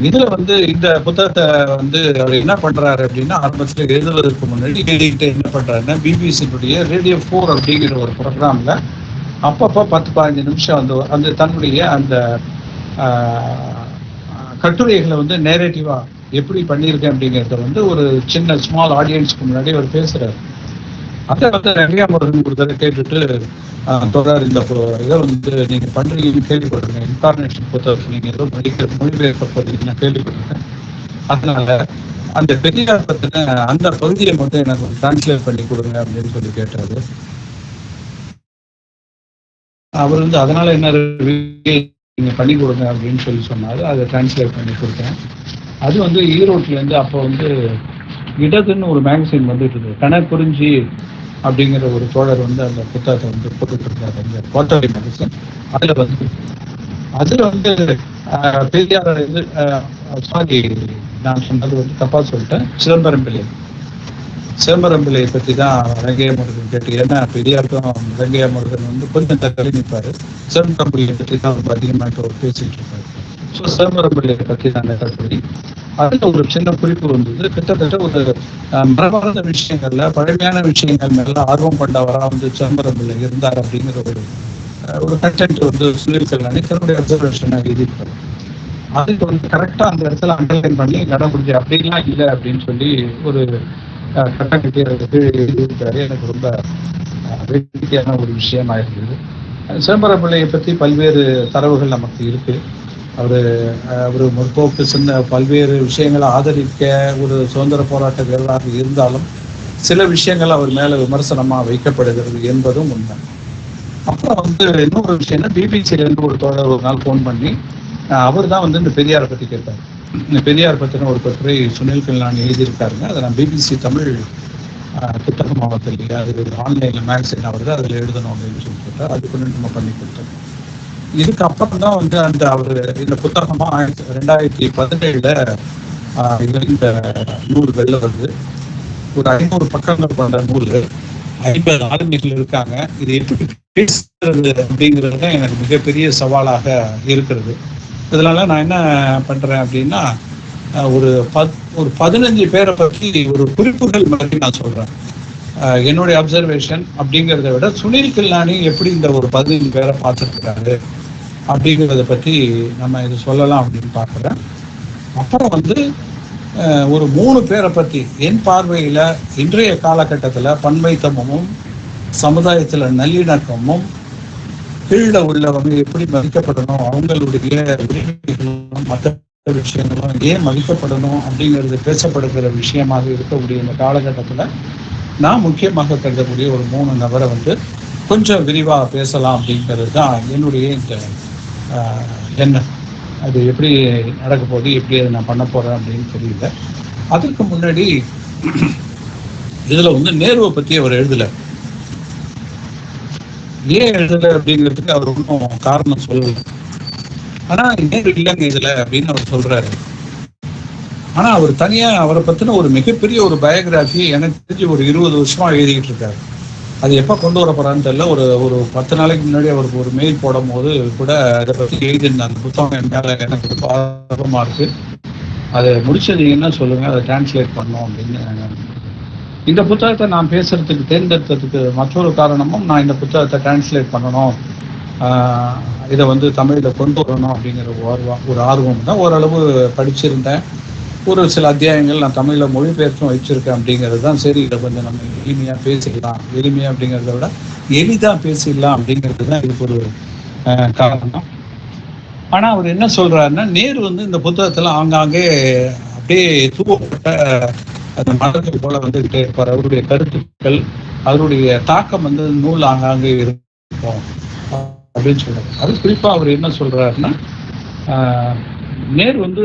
இதுல வந்து இந்த புத்தகத்தை வந்து அவர் என்ன பண்றாரு அப்படின்னா, ஆரம்பத்துல எழுதுவதற்கு முன்னாடி எழுதிக்கிட்டு என்ன பண்றாருன்னா, பிபிசியினுடைய ரேடியோ 4 அப்படிங்கிற ஒரு ப்ரோக்ராம்ல அப்பப்போ 10-15 நிமிஷம் வந்து அந்த தன்னுடைய அந்த கட்டுரைகளை வந்து நேரேட்டிவா எப்படி பண்ணியிருக்கேன் அப்படிங்கிறத வந்து ஒரு சின்ன ஸ்மால் ஆடியன்ஸ்க்கு முன்னாடி அவர் பேசுறாரு. அதை வந்து நிறைய முருகன் ஒரு தடவை கேட்டுட்டு தொடர் இந்த இதை வந்து நீங்க பண்றீங்கன்னு கேள்விப்பட்டிருக்கேன். இன்கார்னேஷன் புத்தகத்தை நீங்க ஏதோ மொழிபெயர்க்க போறீங்கன்னா கேள்விப்பட்டிருக்கேன். அதனால அந்த பெரியார் பத்தின அந்த பகுதியை மட்டும் எனக்கு டிரான்ஸ்லேட் பண்ணி கொடுங்க அப்படின்னு சொல்லி கேட்டாரு. அவர் வந்து அதனால என்ன நீங்க பண்ணி கொடுங்க அப்படின்னு சொல்லி சொன்னாரு. அதை டிரான்ஸ்லேட் பண்ணி கொடுத்தேன். அது வந்து ஈரோட்ல இருந்து அப்போ வந்து இடதுன்னு ஒரு மேகசின் வந்துட்டு இருந்தது. கணக்குறிஞ்சி அப்படிங்கிற ஒரு தோழர் வந்து அந்த புத்தகத்தை வந்து போட்டுட்டு இருக்காரு. அந்த கோட்டை மேகசின் அதுல வந்து பெரியார் வந்து சாரி நான் சொன்னது வந்து தப்பா சொல்லிட்டேன். சிதம்பரம் பிள்ளையை பத்தி தான் வெங்கைய முருகன் கேட்டு. ஏன்னா பெரியாருக்கும் வெங்கைய முருகன் வந்து கொஞ்சம் தக்கலை நிற்பாரு. சிதம்பரம் பிள்ளையை பற்றி தான் ரொம்ப அதிகமாയിട്ട് அவர் பேசிட்டு இருப்பாரு. ஸோ சிதம்பரம் பிள்ளையை பற்றி தான் அந்த கட்டுரை. அதுல ஒரு சின்ன குறிப்பு வந்தது. கிட்டத்தட்ட ஒரு மரபார்ந்த விஷயங்கள்ல பழமையான விஷயங்கள் மேல ஆர்வம் கொண்டவரா வந்து சிதம்பரம் பிள்ளை இருந்தார் அப்படிங்கிற ஒரு கண்டென்ட் வந்து சுனில் கல்யாணி தன்னுடைய அப்சர்வேஷனாக எழுதியிருப்பாரு. அதுக்கு வந்து கரெக்டா அந்த இடத்துல அண்டர்லைன் பண்ணி கடைபிடிச்சி அப்படின்லாம் இல்லை அப்படின்னு சொல்லி ஒரு கட்டணத்தை எழுதியிருக்காரு. எனக்கு ரொம்ப வேடிக்கையான ஒரு விஷயமா இருந்தது. சிதம்பரம் பிள்ளையை பற்றி பல்வேறு தரவுகள் நமக்கு இருக்கு. அவர் முற்போக்கு சின்ன பல்வேறு விஷயங்களை ஆதரிக்க ஒரு சுதந்திர போராட்ட வீரராக இருந்தாலும் சில விஷயங்கள் அவர் மேல விமர்சனமா வைக்கப்படுகிறது என்பதும் உண்மை. அப்புறம் வந்து இன்னொரு விஷயம்னா, பிபிசியில இருந்து ஒரு தோழர் ஒரு நாள் போன் பண்ணி அவர் தான் வந்து இந்த பெரியாரை பத்தி கேட்டார். இந்த பெரியார் பத்தின ஒரு கட்டுரை சுனில் கல்யாணி எழுதியிருக்காருங்க. அதை நான் பிபிசி தமிழ் புத்தக மாவட்டத்தில் அது ஆன்லைன்ல மேகசின் வருது, அதுல எழுதணும் அப்படின்னு சொல்லி கேட்டார். அதுக்கு நம்ம பண்ணி கொடுத்தோம். இதுக்கு அப்புறம் தான் வந்து அந்த அவர் இந்த புத்தகமா 2017 இந்த நூல் வெளில வருது. ஒரு 500 பக்கங்கள் கொண்ட நூல். 50 ஆளுமைகள் இருக்காங்க. இது எப்படி பேசுறது அப்படிங்கிறது எனக்கு மிகப்பெரிய சவாலாக இருக்கிறது. இதனால நான் என்ன பண்றேன் அப்படின்னா, ஒரு 15 பேரை பற்றி ஒரு குறிப்புகள் மாதிரி நான் சொல்றேன். என்னுடைய அப்சர்வேஷன் அப்படிங்கிறத விட சுனில் கல்யாணி எப்படி இந்த ஒரு 15 பேரை பார்த்துருக்கிறாரு அப்படிங்கிறத பற்றி நம்ம இது சொல்லலாம் அப்படின்னு பார்க்குறேன். அப்புறம் வந்து ஒரு 3 பேரை பற்றி என் பார்வையில் இன்றைய காலகட்டத்தில் பன்மைத்தமும் சமுதாயத்தில் நல்லிணக்கமும் கீழே உள்ளவங்க எப்படி மதிக்கப்படணும், அவங்களுடைய உரிமைகளும் மற்ற விஷயங்களும் ஏன் மதிக்கப்படணும் அப்படிங்கிறது பேசப்படுகிற விஷயமாக இருக்கக்கூடிய இந்த காலகட்டத்தில் நான் முக்கியமாக கருதக்கூடிய ஒரு 3 நபரை வந்து கொஞ்சம் விரிவாக பேசலாம் அப்படிங்கிறது தான் என்னுடைய இந்த எண்ணம். அது எப்படி நடக்க போகுது, எப்படி அதை நான் பண்ண போகிறேன் அப்படின்னு தெரியல. அதற்கு முன்னாடி இதுல வந்து நேருவை பத்தி அவர் எழுதல. ஏன் எழுதல அப்படிங்கிறதுக்கு அவர் ஒன்றும் காரணம் சொல்லல. ஆனா நேரு இல்லைங்க இதுல அப்படின்னு அவர் சொல்றாரு. ஆனா அவர் தனியா அவரை பத்தின ஒரு மிகப்பெரிய ஒரு பயோகிராஃபி எனக்கு தெரிஞ்சு ஒரு 20 வருஷமா எழுதிக்கிட்டு இருக்காரு. அது எப்ப கொண்டு வர போறான்னு தெரியல. ஒரு 10 நாளைக்கு முன்னாடி அவருக்கு ஒரு மெயில் போடும் போது கூட அதை பத்தி எழுதியிருந்தாங்க. அந்த புத்தகம் என் மேல எனக்கு ஆர்வமா இருக்கு, அதை முடிச்சதீங்கன்னா சொல்லுங்க, அதை டிரான்ஸ்லேட் பண்ணோம் அப்படின்னு. இந்த புத்தகத்தை நான் பேசுறதுக்கு தேர்ந்தெடுத்ததுக்கு மற்றொரு காரணமும், நான் இந்த புத்தகத்தை டிரான்ஸ்லேட் பண்ணணும், இதை வந்து தமிழில் கொண்டு வரணும் அப்படிங்கிற ஒரு ஆர்வம் தான். ஓரளவு படிச்சிருந்தேன், ஒரு சில அத்தியாயங்கள் நான் தமிழில் மொழிபெயர்த்தும் வச்சிருக்கேன். அப்படிங்கிறது தான் சரி, இதை கொஞ்சம் நம்ம எளிமையாக பேசிடலாம், எளிமையாக அப்படிங்கிறத விட எளிதாக பேசிடலாம் அப்படிங்கிறது தான் இதுக்கு ஒரு காரணம். ஆனால் அவர் என்ன சொல்றாருன்னா, நேரு வந்து இந்த புத்தகத்தில் ஆங்காங்கே அப்படியே தூவப்பட்ட அந்த மலர்கள் போல வந்துகிட்டே இருப்பார். அவருடைய கருத்துக்கள், அவருடைய தாக்கம் வந்து நூல் ஆங்காங்கே இருக்கும் அப்படின்னு சொல்றாரு. அது குறிப்பா அவர் என்ன சொல்றாருன்னா, நேரு வந்து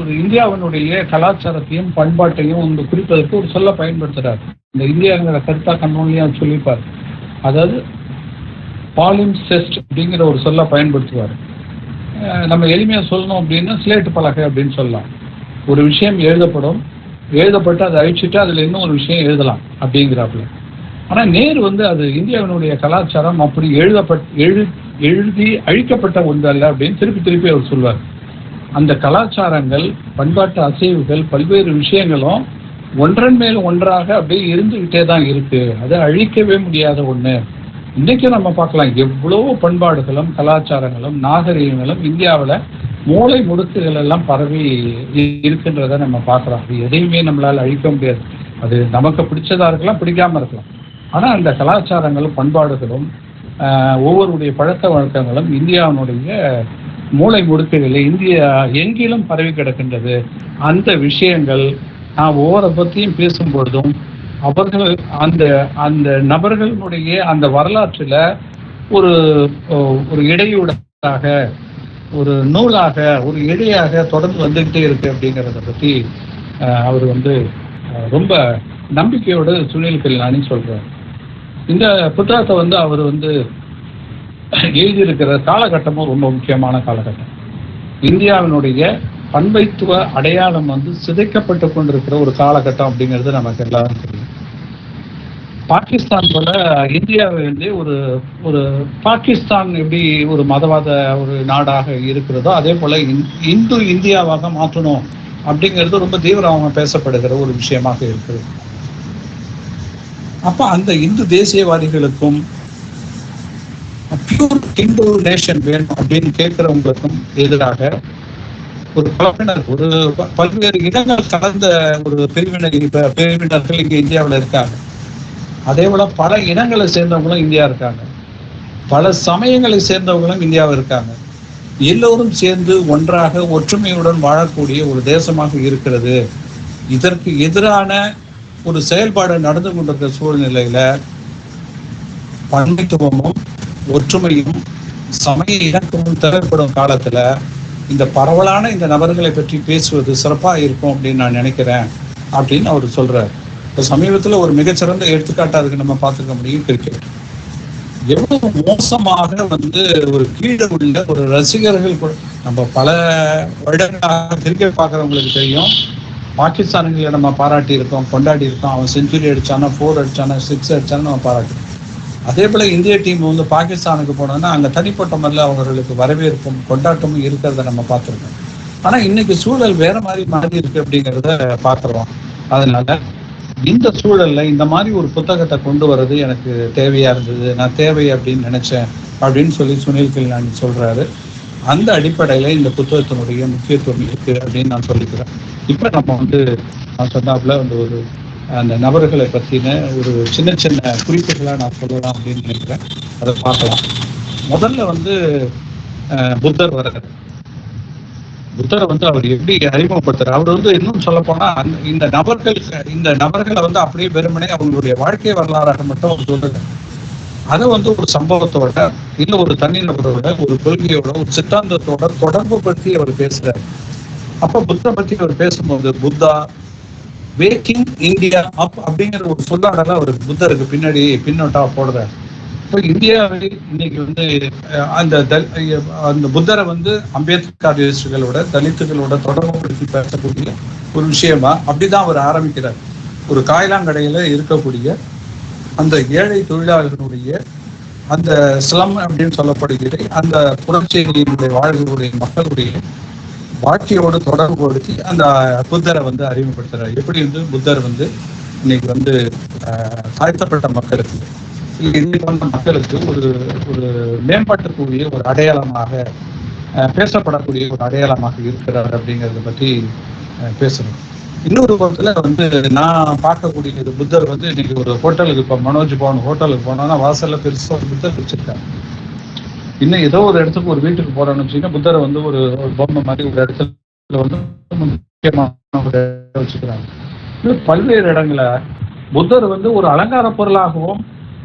ஒரு இந்தியாவினுடைய கலாச்சாரத்தையும் பண்பாட்டையும் வந்து குறிப்பதற்கு ஒரு சொல்ல பயன்படுத்துறாரு. இந்த இந்தியாங்கிற கருத்தா கண்ணொன்னையும் சொல்லிப்பார். அதாவது பாலிம்செஸ்ட் அப்படிங்கிற ஒரு சொல்ல பயன்படுத்துவார். நம்ம எளிமையா சொல்லணும் அப்படின்னா ஸ்லேட்டு பலகை அப்படின்னு சொல்லலாம். ஒரு விஷயம் எழுதப்பட்டு அதை அழிச்சுட்டு அதுல இன்னும் ஒரு விஷயம் எழுதலாம் அப்படிங்கிறாப்புல. ஆனா நேரு வந்து அது இந்தியாவினுடைய கலாச்சாரம் அப்படி எழுதி அழிக்கப்பட்ட ஒன்று அல்ல அப்படின்னு திருப்பி அவர் சொல்வார். அந்த கலாச்சாரங்கள், பண்பாட்டு அசைவுகள், பல்வேறு விஷயங்களும் ஒன்றன் மேல் ஒன்றாக அப்படியே இருந்துகிட்டே தான் இருக்கு. அது அழிக்கவே முடியாத ஒண்ணு. இன்னைக்கு நம்ம பார்க்கலாம், எவ்வளவோ பண்பாடுகளும் கலாச்சாரங்களும் நாகரிகங்களும் இந்தியாவில் மூளை முடுக்குகள் எல்லாம் பரவி இருக்கின்றத நம்ம பார்க்குறோம். அது எதையுமே நம்மளால அழிக்க முடியாது. அது நமக்கு பிடிச்சதா இருக்கலாம், பிடிக்காம இருக்கலாம். ஆனால் அந்த கலாச்சாரங்களும் பண்பாடுகளும் ஒவ்வொருடைய பழக்க வழக்கங்களும் இந்தியாவினுடைய மூளை முடுக்குகளில் இந்தியா எங்கிலும் பரவி கிடக்கின்றது. அந்த விஷயங்கள் நான் ஒவ்வொரு பற்றியும் பேசும்பொழுதும் அவர்கள் அந்த நபர்களுடைய அந்த வரலாற்றில் ஒரு இடையூடாக, ஒரு நூலாக, ஒரு இடையாக தொடர்ந்து வந்துகிட்டே இருக்கு அப்படிங்கிறத பற்றி அவர் வந்து ரொம்ப நம்பிக்கையோடு சுனில் கல்யாணி சொல்றார். இந்த புத்தகத்தை வந்து அவர் வந்து எழுதியிருக்கிற காலகட்டமும் ரொம்ப முக்கியமான காலகட்டம். இந்தியாவினுடைய பண்பைத்துவ அடையாளம் வந்து சிதைக்கப்பட்டு கொண்டிருக்கிற ஒரு காலகட்டம் அப்படிங்கிறது நமக்கு எல்லாரும் தெரியும். பாகிஸ்தான் போல இந்தியாவை வந்து ஒரு பாகிஸ்தான் எப்படி ஒரு மதவாத ஒரு நாடாக இருக்கிறதோ அதே போல இந்து இந்தியாவாக மாற்றணும் அப்படிங்கிறது ரொம்ப தீவிரமாக பேசப்படுகிற ஒரு விஷயமாக இருக்குது. அப்ப அந்த இந்து தேசியவாதிகளுக்கும் பியூர் இந்து நேஷன் வேணும் அப்படின்னு கேட்கிறவங்களுக்கும் எதிராக ஒரு கலப்பினர், ஒரு பல்வேறு இடங்கள் கலந்த ஒரு பிரிவினர்கள் இங்க இந்தியாவில் இருக்காங்க. அதே போல பல இனங்களை சேர்ந்தவங்களும் இந்தியா இருக்காங்க, பல சமயங்களை சேர்ந்தவங்களும் இந்தியாவில் இருக்காங்க. எல்லோரும் சேர்ந்து ஒன்றாக ஒற்றுமையுடன் வாழக்கூடிய ஒரு தேசமாக இருக்கிறது. இதற்கு எதிரான ஒரு செயல்பாடு நடந்து கொண்டிருக்கிற சூழ்நிலையில பன்மைத்துவமும் ஒற்றுமையும் சமய இணக்கமும் தேவைப்படும் காலத்துல இந்த பரவலான இந்த நபர்களை பற்றி பேசுவது சிறப்பா இருக்கும் அப்படின்னு நான் நினைக்கிறேன் அப்படின்னு அவர் சொல்றாரு. இப்போ சமீபத்துல ஒரு மிகச்சிறந்த எடுத்துக்காட்டு அதுக்கு நம்ம பார்த்துக்க முடியும், கிரிக்கெட். எவ்வளவு மோசமாக வந்து ஒரு கீழே உள்ள ஒரு ரசிகர்கள், நம்ம பல வருடங்களாக கிரிக்கெட் பார்க்குறவங்களுக்கு தெரியும், பாகிஸ்தானுங்களை நம்ம பாராட்டி இருக்கோம், கொண்டாடி இருக்கோம். அவன் செஞ்சுரி அடிச்சானா, 4 அடிச்சானா, 6 அடிச்சானா நம்ம பாராட்டிருக்கோம். அதே போல இந்திய டீம் வந்து பாகிஸ்தானுக்கு போனோம்னா அங்க தனிப்பட்ட முறையில் அவர்களுக்கு வரவேற்பும் கொண்டாட்டமும் இருக்கிறத நம்ம பார்த்துருக்கோம். ஆனா இன்னைக்கு சூழல் வேற மாதிரி மாறி இருக்கு அப்படிங்கிறத பார்த்துருவோம். அதனால இந்த சூழல்ல இந்த மாதிரி ஒரு புத்தகத்தை கொண்டு வர்றது எனக்கு தேவையா இருந்தது, நான் தேவை அப்படின்னு நினைச்சேன் அப்படின்னு சொல்லி சுனில் கல்யாணி சொல்றாரு. அந்த அடிப்படையில இந்த புத்தகத்தினுடைய முக்கியத்துவம் இருக்கு அப்படின்னு நான் சொல்லிக்கிறேன். இப்ப நம்ம வந்து நான் சொன்னாப்புல வந்து ஒரு அந்த நபர்களை பற்றின ஒரு சின்ன சின்ன குறிப்புகளை நான் சொல்லலாம் அப்படின்னு நினைக்கிறேன். அதை பார்க்கலாம். முதல்ல வந்து புத்தர் வர்றார். புத்தரை வந்து அவர் எப்படி அறிமுகப்படுத்துறாரு? அவர் வந்து இன்னும் சொல்ல போனா இந்த நபர்களை வந்து அப்படியே வெறுமனே அவங்களுடைய வாழ்க்கை வரலாறாக மட்டும் அவர் சொல்லுங்க. அதை வந்து ஒரு சம்பவத்தோட இல்ல ஒரு தனிநபரோட ஒரு கொள்கையோட ஒரு சித்தாந்தத்தோட தொடர்பு பற்றி அவர் பேசுறாரு. அப்ப புத்தரை பற்றி அவர் பேசும்போது புத்தா, வேக்கிங் இந்தியா அப் அப்படிங்கிற ஒரு சொல்லாடல ஒரு புத்தருக்கு பின்னாடி பின்னோட்டா போடுறாரு. இப்போ இந்தியாவை இன்னைக்கு வந்து அந்த புத்தரை வந்து அம்பேத்கரிஸ்டுகளோட தலித்துகளோட தொடர்புபடுத்தி பேசக்கூடிய ஒரு விஷயமா அப்படிதான் அவர் ஆரம்பிக்கிறார். ஒரு காய்லாங்கடையில இருக்கக்கூடிய அந்த ஏழை தொழிலாளர்களுடைய அந்த ஸ்லம் அப்படின்னு சொல்லப்படுகிற அந்த புறச்சேரியினுடைய வாழ்வுடைய மக்களுடைய வாழ்க்கையோடு தொடர்பு படுத்தி அந்த புத்தரை வந்து அறிமுகப்படுத்துறாரு. எப்படி வந்து புத்தர் வந்து இன்னைக்கு வந்து தாழ்த்தப்பட்ட மக்களுக்கு இன்னைக்கு வந்த மக்களுக்கு ஒரு ஒரு மேம்பட்டக்கூடிய ஒரு அடையாளமாக பேசப்படக்கூடிய ஒரு அடையாளமாக இருக்கிறார் அப்படிங்கிறத பற்றி பேசணும். இன்னொரு பக்கத்துல வந்து நான் பார்க்கக்கூடிய புத்தர் வந்து இன்னைக்கு ஒரு ஹோட்டலுக்கு இப்போ மனோஜ் பவன் ஹோட்டலுக்கு போனோம்னா வாசல்ல பெருசா ஒரு புத்தர் வச்சிருக்காங்க. இன்னும் ஏதோ ஒரு இடத்துக்கு ஒரு வீட்டுக்கு போறோம்னு வச்சுக்கோங்க, புத்தரை வந்து ஒரு பொம்மை மாதிரி ஒரு இடத்துல வந்து முக்கியமான ஒரு இடம் வச்சுக்கிறாங்க. பல்வேறு இடங்களை புத்தர் வந்து ஒரு அலங்கார பொருளாகவும்,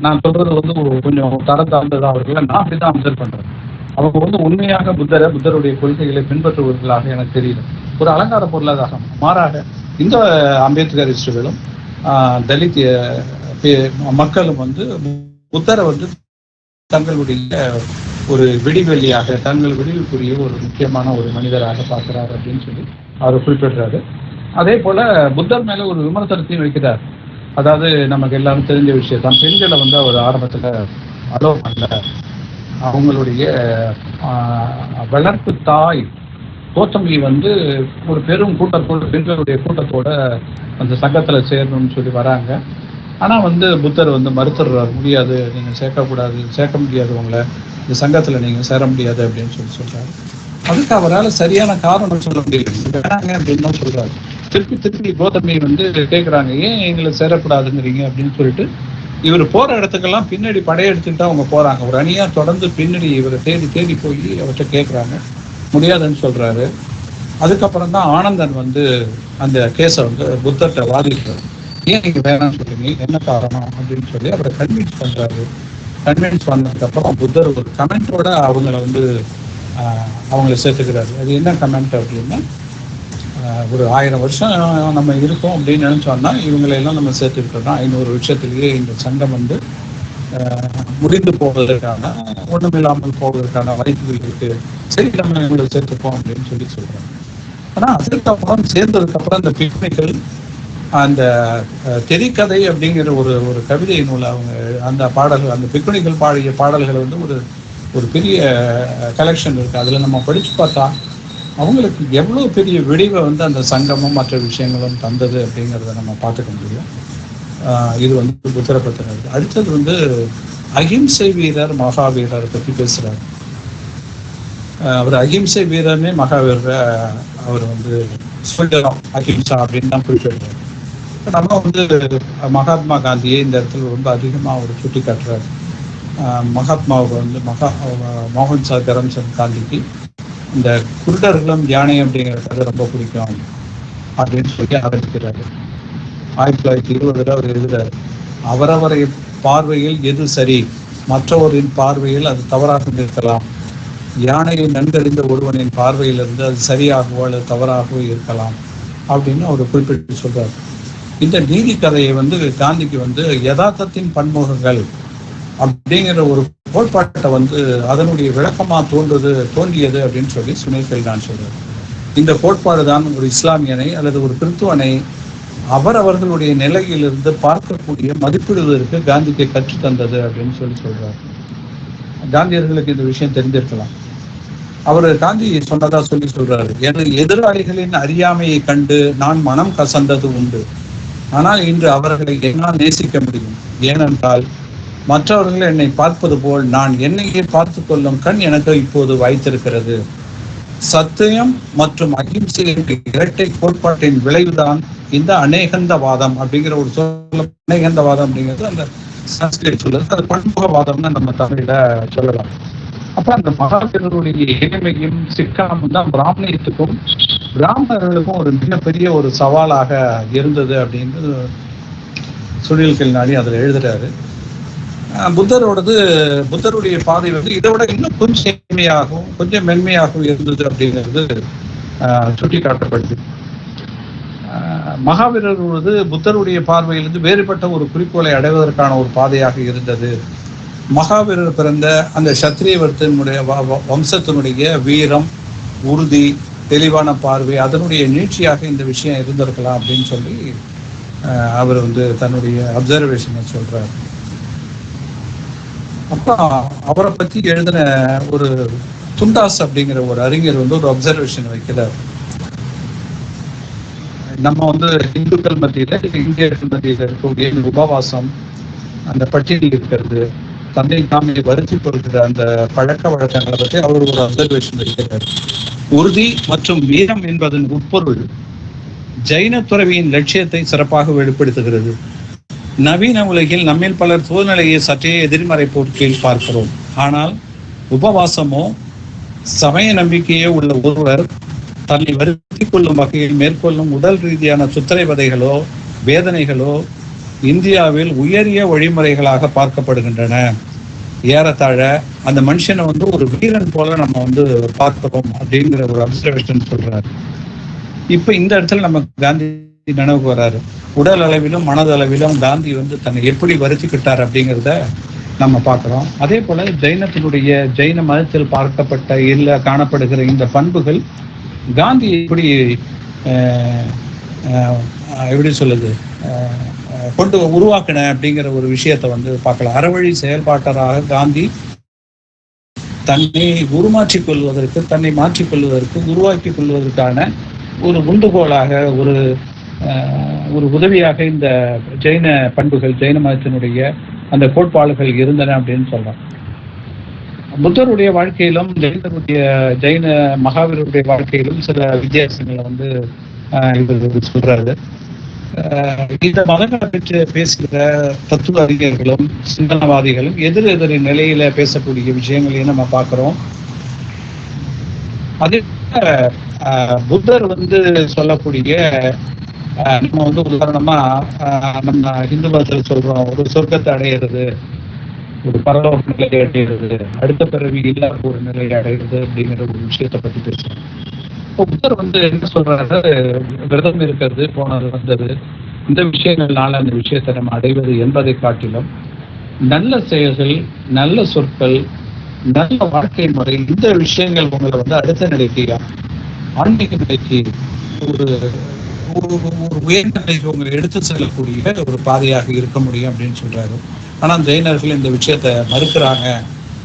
நான் சொல்றது வந்து கொஞ்சம் தரம் தாழ்ந்ததா அவர்கள் நான் அப்படிதான் அப்சர்வ் பண்றேன். அவங்க வந்து உண்மையாக புத்தருடைய கொள்கைகளை பின்பற்றுவர்களாக எனக்கு தெரியல. ஒரு அலங்கார பொருளாதாரம் மாறாக இந்த அம்பேத்கரிஸ்டுகளும் தலித் மக்களும் வந்து புத்தரை வந்து தங்களுடைய ஒரு விடிவெளியாக தங்கள் விடிவுக்குரிய ஒரு முக்கியமான ஒரு மனிதராக பார்க்கிறார் அப்படின்னு சொல்லி அவர் குறிப்பிடுறாரு. அதே போல புத்தர் மேல ஒரு விமர்சனத்தையும் வைக்கிறார். அதாவது நமக்கு எல்லாரும் தெரிஞ்ச விஷயம் தான், பெண்களை வந்து அவர் ஆரம்பத்துல அலோ பண்ணல. அவங்களுடைய வளர்ப்பு தாய் கோத்தமி வந்து ஒரு பெரும் கூட்டத்தோடு பெண்களுடைய கூட்டத்தோட அந்த சங்கத்துல சேரணும்னு சொல்லி வராங்க. ஆனா வந்து புத்தர் வந்து மறுத்துடுறார், முடியாது, நீங்க சேர்க்க முடியாது, உங்களை இந்த சங்கத்துல நீங்க சேர முடியாது அப்படின்னு சொல்றாரு. அதுக்கு அவரால் சரியான காரணம் சொல்ல முடியல, வேணாங்க அப்படின்னு தான் சொல்றாரு. திருப்பி கோத்தமி வந்து கேட்குறாங்க, ஏன் எங்களை சேரக்கூடாதுங்கிறீங்க அப்படின்னு சொல்லிட்டு இவர் போற இடத்துக்கெல்லாம் பின்னாடி படையெடுத்துக்கிட்டு அவங்க போறாங்க. ஒரு அணியா தொடர்ந்து பின்னாடி இவரை தேடி போய் அவர்கிட்ட கேட்குறாங்க, முடியாதுன்னு சொல்றாரு. அதுக்கப்புறம் தான் ஆனந்தன் வந்து அந்த கேஸை வந்து புத்தர்கிட்ட வாதிக்கிறார். ஏன் நீங்க வேணாம்னு சொல்றீங்க, என்ன காரணம் அப்படின்னு சொல்லி அவரை கன்வின்ஸ் பண்றாரு. கன்வின்ஸ் பண்ணதுக்கப்புறம் புத்தர் ஒரு கமெண்டோட அவங்கள சேர்த்துக்கிறாரு. அது என்ன கமெண்ட் அப்படின்னா, ஒரு 1000 வருஷம் நம்ம இருக்கோம் அப்படின்னு நினைச்சோம்னா இவங்களெல்லாம் நம்ம சேர்த்துக்கிட்டோம்னா 500 வருஷத்துலேயே இந்த சங்கம் வந்து முடிந்து போவதற்கான ஒண்ணுமில்லாமல் போவதற்கான வாய்ப்புகள் இருக்கு, சரி நம்ம இவங்களை சேர்த்துப்போம் அப்படின்னு சொல்லி சொல்றாங்க. ஆனா அதுக்கப்புறம் சேர்ந்ததுக்கு அந்த பிக்னிக்கள் அந்த தெரிக்கதை அப்படிங்கிற ஒரு கவிதை நூல் அவங்க அந்த பாடல்கள் அந்த பிக்னிக்கள் பாடிய பாடல்கள் வந்து ஒரு பெரிய கலெக்ஷன் இருக்கு. அதுல நம்ம படிச்சு பார்த்தா அவங்களுக்கு எவ்வளவு பெரிய விடிவை வந்து அந்த சங்கமும் மற்ற விஷயங்களும் தந்தது அப்படிங்கிறத நம்ம பார்த்துக்க முடியும். இது வந்து புத்தரை பத்தினது. அடுத்தது வந்து அகிம்சை வீரர் மகாவீரரை பற்றி பேசுறாரு. அவர் அகிம்சை வீரர்னே மகாவீரரை அவர் வந்து சொல்லிடுறோம், அகிம்சா அப்படின்னு தான் குறிப்பிடுறாரு. நம்ம வந்து மகாத்மா காந்தியை இந்த இடத்துல ரொம்ப அதிகமாக அவர் சுட்டி காட்டுறாரு. மகாத்மாவுக்கு வந்து மோகன்தாஸ் கரம்சந்த் காந்திக்கு இந்த குருடர்களும் யானை அப்படிங்கிற கதை ரொம்ப பிடிக்கும் அப்படின்னு சொல்லி ஆரம்பிக்கிறாரு. 1920 அவர் எழுதுறாரு, அவரவரை பார்வையில் எது சரி, மற்றவரின் பார்வையில் அது தவறாக இருக்கலாம். யானையை நன்கறிந்த ஒருவனின் பார்வையிலிருந்து அது சரியாகவோ அல்லது தவறாகவோ இருக்கலாம் அப்படின்னு அவர் குறிப்பிட்டு சொல்றாரு. இந்த நீதி கதையை வந்து காந்திக்கு வந்து யதார்த்தத்தின் பன்முகங்கள் அப்படிங்கிற ஒரு கோட்பாட்டை வந்து அதனுடைய விளக்கமா தோன்றியது அப்படின்னு சொல்லி சுனில் கல்யாண் சொல்றாரு. இந்த கோட்பாடு தான் ஒரு இஸ்லாமியனை அல்லது ஒரு கிறிஸ்துவனை அவர்களுடைய நிலையிலிருந்து பார்க்கக்கூடிய மதிப்பிடுவதற்கு காந்திக்கு கற்றுத்தந்தது அப்படின்னு சொல்றாரு. காந்தியர்களுக்கு இந்த விஷயம் தெரிஞ்சிருக்கலாம். அவர் காந்தி சொன்னதா சொல்றாரு, எனது எதிராளிகளின் அறியாமையை கண்டு நான் மனம் கசந்தது உண்டு, ஆனால் இன்று அவர்களை என்னால் நேசிக்க முடியும். ஏனென்றால் மற்றவர்கள் என்னை பார்ப்பது போல் நான் என்னையே பார்த்து கொள்ளும் கண் எனக்கு இப்போது வாய்த்திருக்கிறது. சத்தியம் மற்றும் அகிம்சை இரட்டை கோட்பாட்டின் விளைவுதான் இந்த அநேகந்தவாதம் அப்படிங்கிற ஒரு சொல்ல. அநேகந்தவாதம் அப்படிங்கிறது அந்த சன்ஸ்கிரிட் சொல்லுது, அது பன்முகவாதம்னு நம்ம தமிழ்ல சொல்லலாம். அப்ப அந்த மகாவீரருடைய எளிமையும் சிக்கனமும் தான் பிராமணர்களுக்கும் ஒரு மிகப்பெரிய ஒரு சவாலாக இருந்தது அப்படின்னு சுனில் கல்யாணி அதில் எழுதுறாரு. புத்தருடைய பாதை வந்து இதை விட இன்னும் கொஞ்சம் எளிமையாகவும் கொஞ்சம் மென்மையாகவும் இருந்தது அப்படிங்கிறது சுட்டி காட்டப்படுது. மகாவீரர் புத்தருடைய பார்வையிலிருந்து வேறுபட்ட ஒரு குறிக்கோளை அடைவதற்கான ஒரு பாதையாக இருந்தது. மகாவீரர் பிறந்த அந்த சத்திரியவர்த்தனுடைய வம்சத்தினுடைய வீரம், உறுதி, தெளிவான பார்வை, அதனுடைய நீட்சியாக இந்த விஷயம் இருந்திருக்கலாம் அப்படின்னு சொல்லி அவர் தன்னுடைய அப்சர்வேஷனை சொல்றார். அப்புறம் அவரை பத்தி எழுதின ஒரு துண்டாஸ் அப்படிங்கிற ஒரு அறிஞர் ஒரு அப்சர்வேஷன் வைக்கிறார். நம்ம இந்துக்கள் மத்தியில, இந்தியர்கள் மத்தியில இருக்கக்கூடிய உபவாசம், அந்த பட்டியல் இருக்கிறது, தன்னை தாமே வருத்தி கொடுக்கிற அந்த பழக்க வழக்கங்களை பற்றி அவர் ஒரு அப்சர்வேஷன் வைக்கிறார். உறுதி மற்றும் வீரம் என்பதன் உட்பொருள் ஜைன துறவியின் லட்சியத்தை சிறப்பாக வெளிப்படுத்துகிறது. நவீன உலகில் நம்மில் பலர் சூழ்நிலையை சற்றே எதிர்மறை போக்கில் பார்க்கிறோம். ஆனால் உபவாசமோ சமய நம்பிக்கையே உள்ள ஒருவர் தன்னை வருத்தி கொள்ளும் வகையில் மேற்கொள்ளும் உடல் ரீதியான சித்திரவதைகளோ வேதனைகளோ இந்தியாவில் உயரிய வழிமுறைகளாக பார்க்கப்படுகின்றன. ஏறத்தாழ அந்த மனுஷனை ஒரு வீரன் போல நம்ம பார்க்கிறோம் அப்படிங்கிற ஒரு அப்சர்வேஷன் சொல்றாரு. இப்ப இந்த இடத்துல நம்ம காந்தி நினைவுக்கு வராரு. உடல் அளவிலும் மனதளவிலும் காந்தி தன்னை எப்படி வருத்திக்கிட்டார் அப்படிங்கிறத நம்ம பார்க்கிறோம். அதே போல ஜைன மதத்தில் பார்க்கப்பட்ட காணப்படுகிற இந்த பண்புகள் காந்தி எப்படி சொல்லுது கொண்டு உருவாக்கின அப்படிங்கிற ஒரு விஷயத்தை பார்க்கலாம். அறவழி செயல்பாட்டராக காந்தி தன்னை உருமாற்றிக் கொள்வதற்கு, தன்னை மாற்றிக்கொள்வதற்கு, உருவாக்கி கொள்வதற்கான ஒரு உந்துகோலாக, ஒரு உதவியாக இந்த ஜெயின பண்புகள், ஜெயின மதத்தினுடைய அந்த கோட்பாடுகள் இருந்தன அப்படின்னு சொல்றோம். புத்தருடைய வாழ்க்கையிலும் ஜெயின மகாவீரருடைய வாழ்க்கையிலும் சில வித்தியாசங்களை இவர் சொல்றாரு. இந்த மதங்களை பற்றி பேசுகிற தத்துவ அறிஞர்களும் சிந்தனவாதிகளும் எதிர் நிலையில பேசக்கூடிய விஷயங்களையும் நம்ம பார்க்கிறோம். அதே புத்தர் சொல்லக்கூடிய நம்ம உதாரணமா நம்ம இந்து மதத்தில் சொல்றோம், ஒரு சொர்க்கத்தை அடையிறது, ஒரு பரலோக நிலையை அடையிறது, அடுத்த பிறவி இல்லாத ஒரு நிலையை அடையிறது அப்படிங்கிற ஒரு விஷயத்தை பத்தி பேசுறோம். இப்போ புத்தர் என்ன சொல்றாரு, விரதம் இருக்கிறது, போனது வந்தது, இந்த விஷயங்கள்னால அந்த விஷயத்தை நம்ம அடைவது என்பதை காட்டிலும் நல்ல செயல்கள், நல்ல சொற்கள், நல்ல வாழ்க்கை முறை, இந்த விஷயங்கள் உங்களை அடுத்த நிலைக்கு, ஆன்மீக நிலைக்கு, ஒரு உயர்ந்த நிலைக்கு உங்களை எடுத்து செல்லக்கூடிய ஒரு பாதையாக இருக்க முடியும் அப்படின்னு சொல்றாரு. ஆனால் ஜெயினர்கள் இந்த விஷயத்த மறுக்கிறாங்க.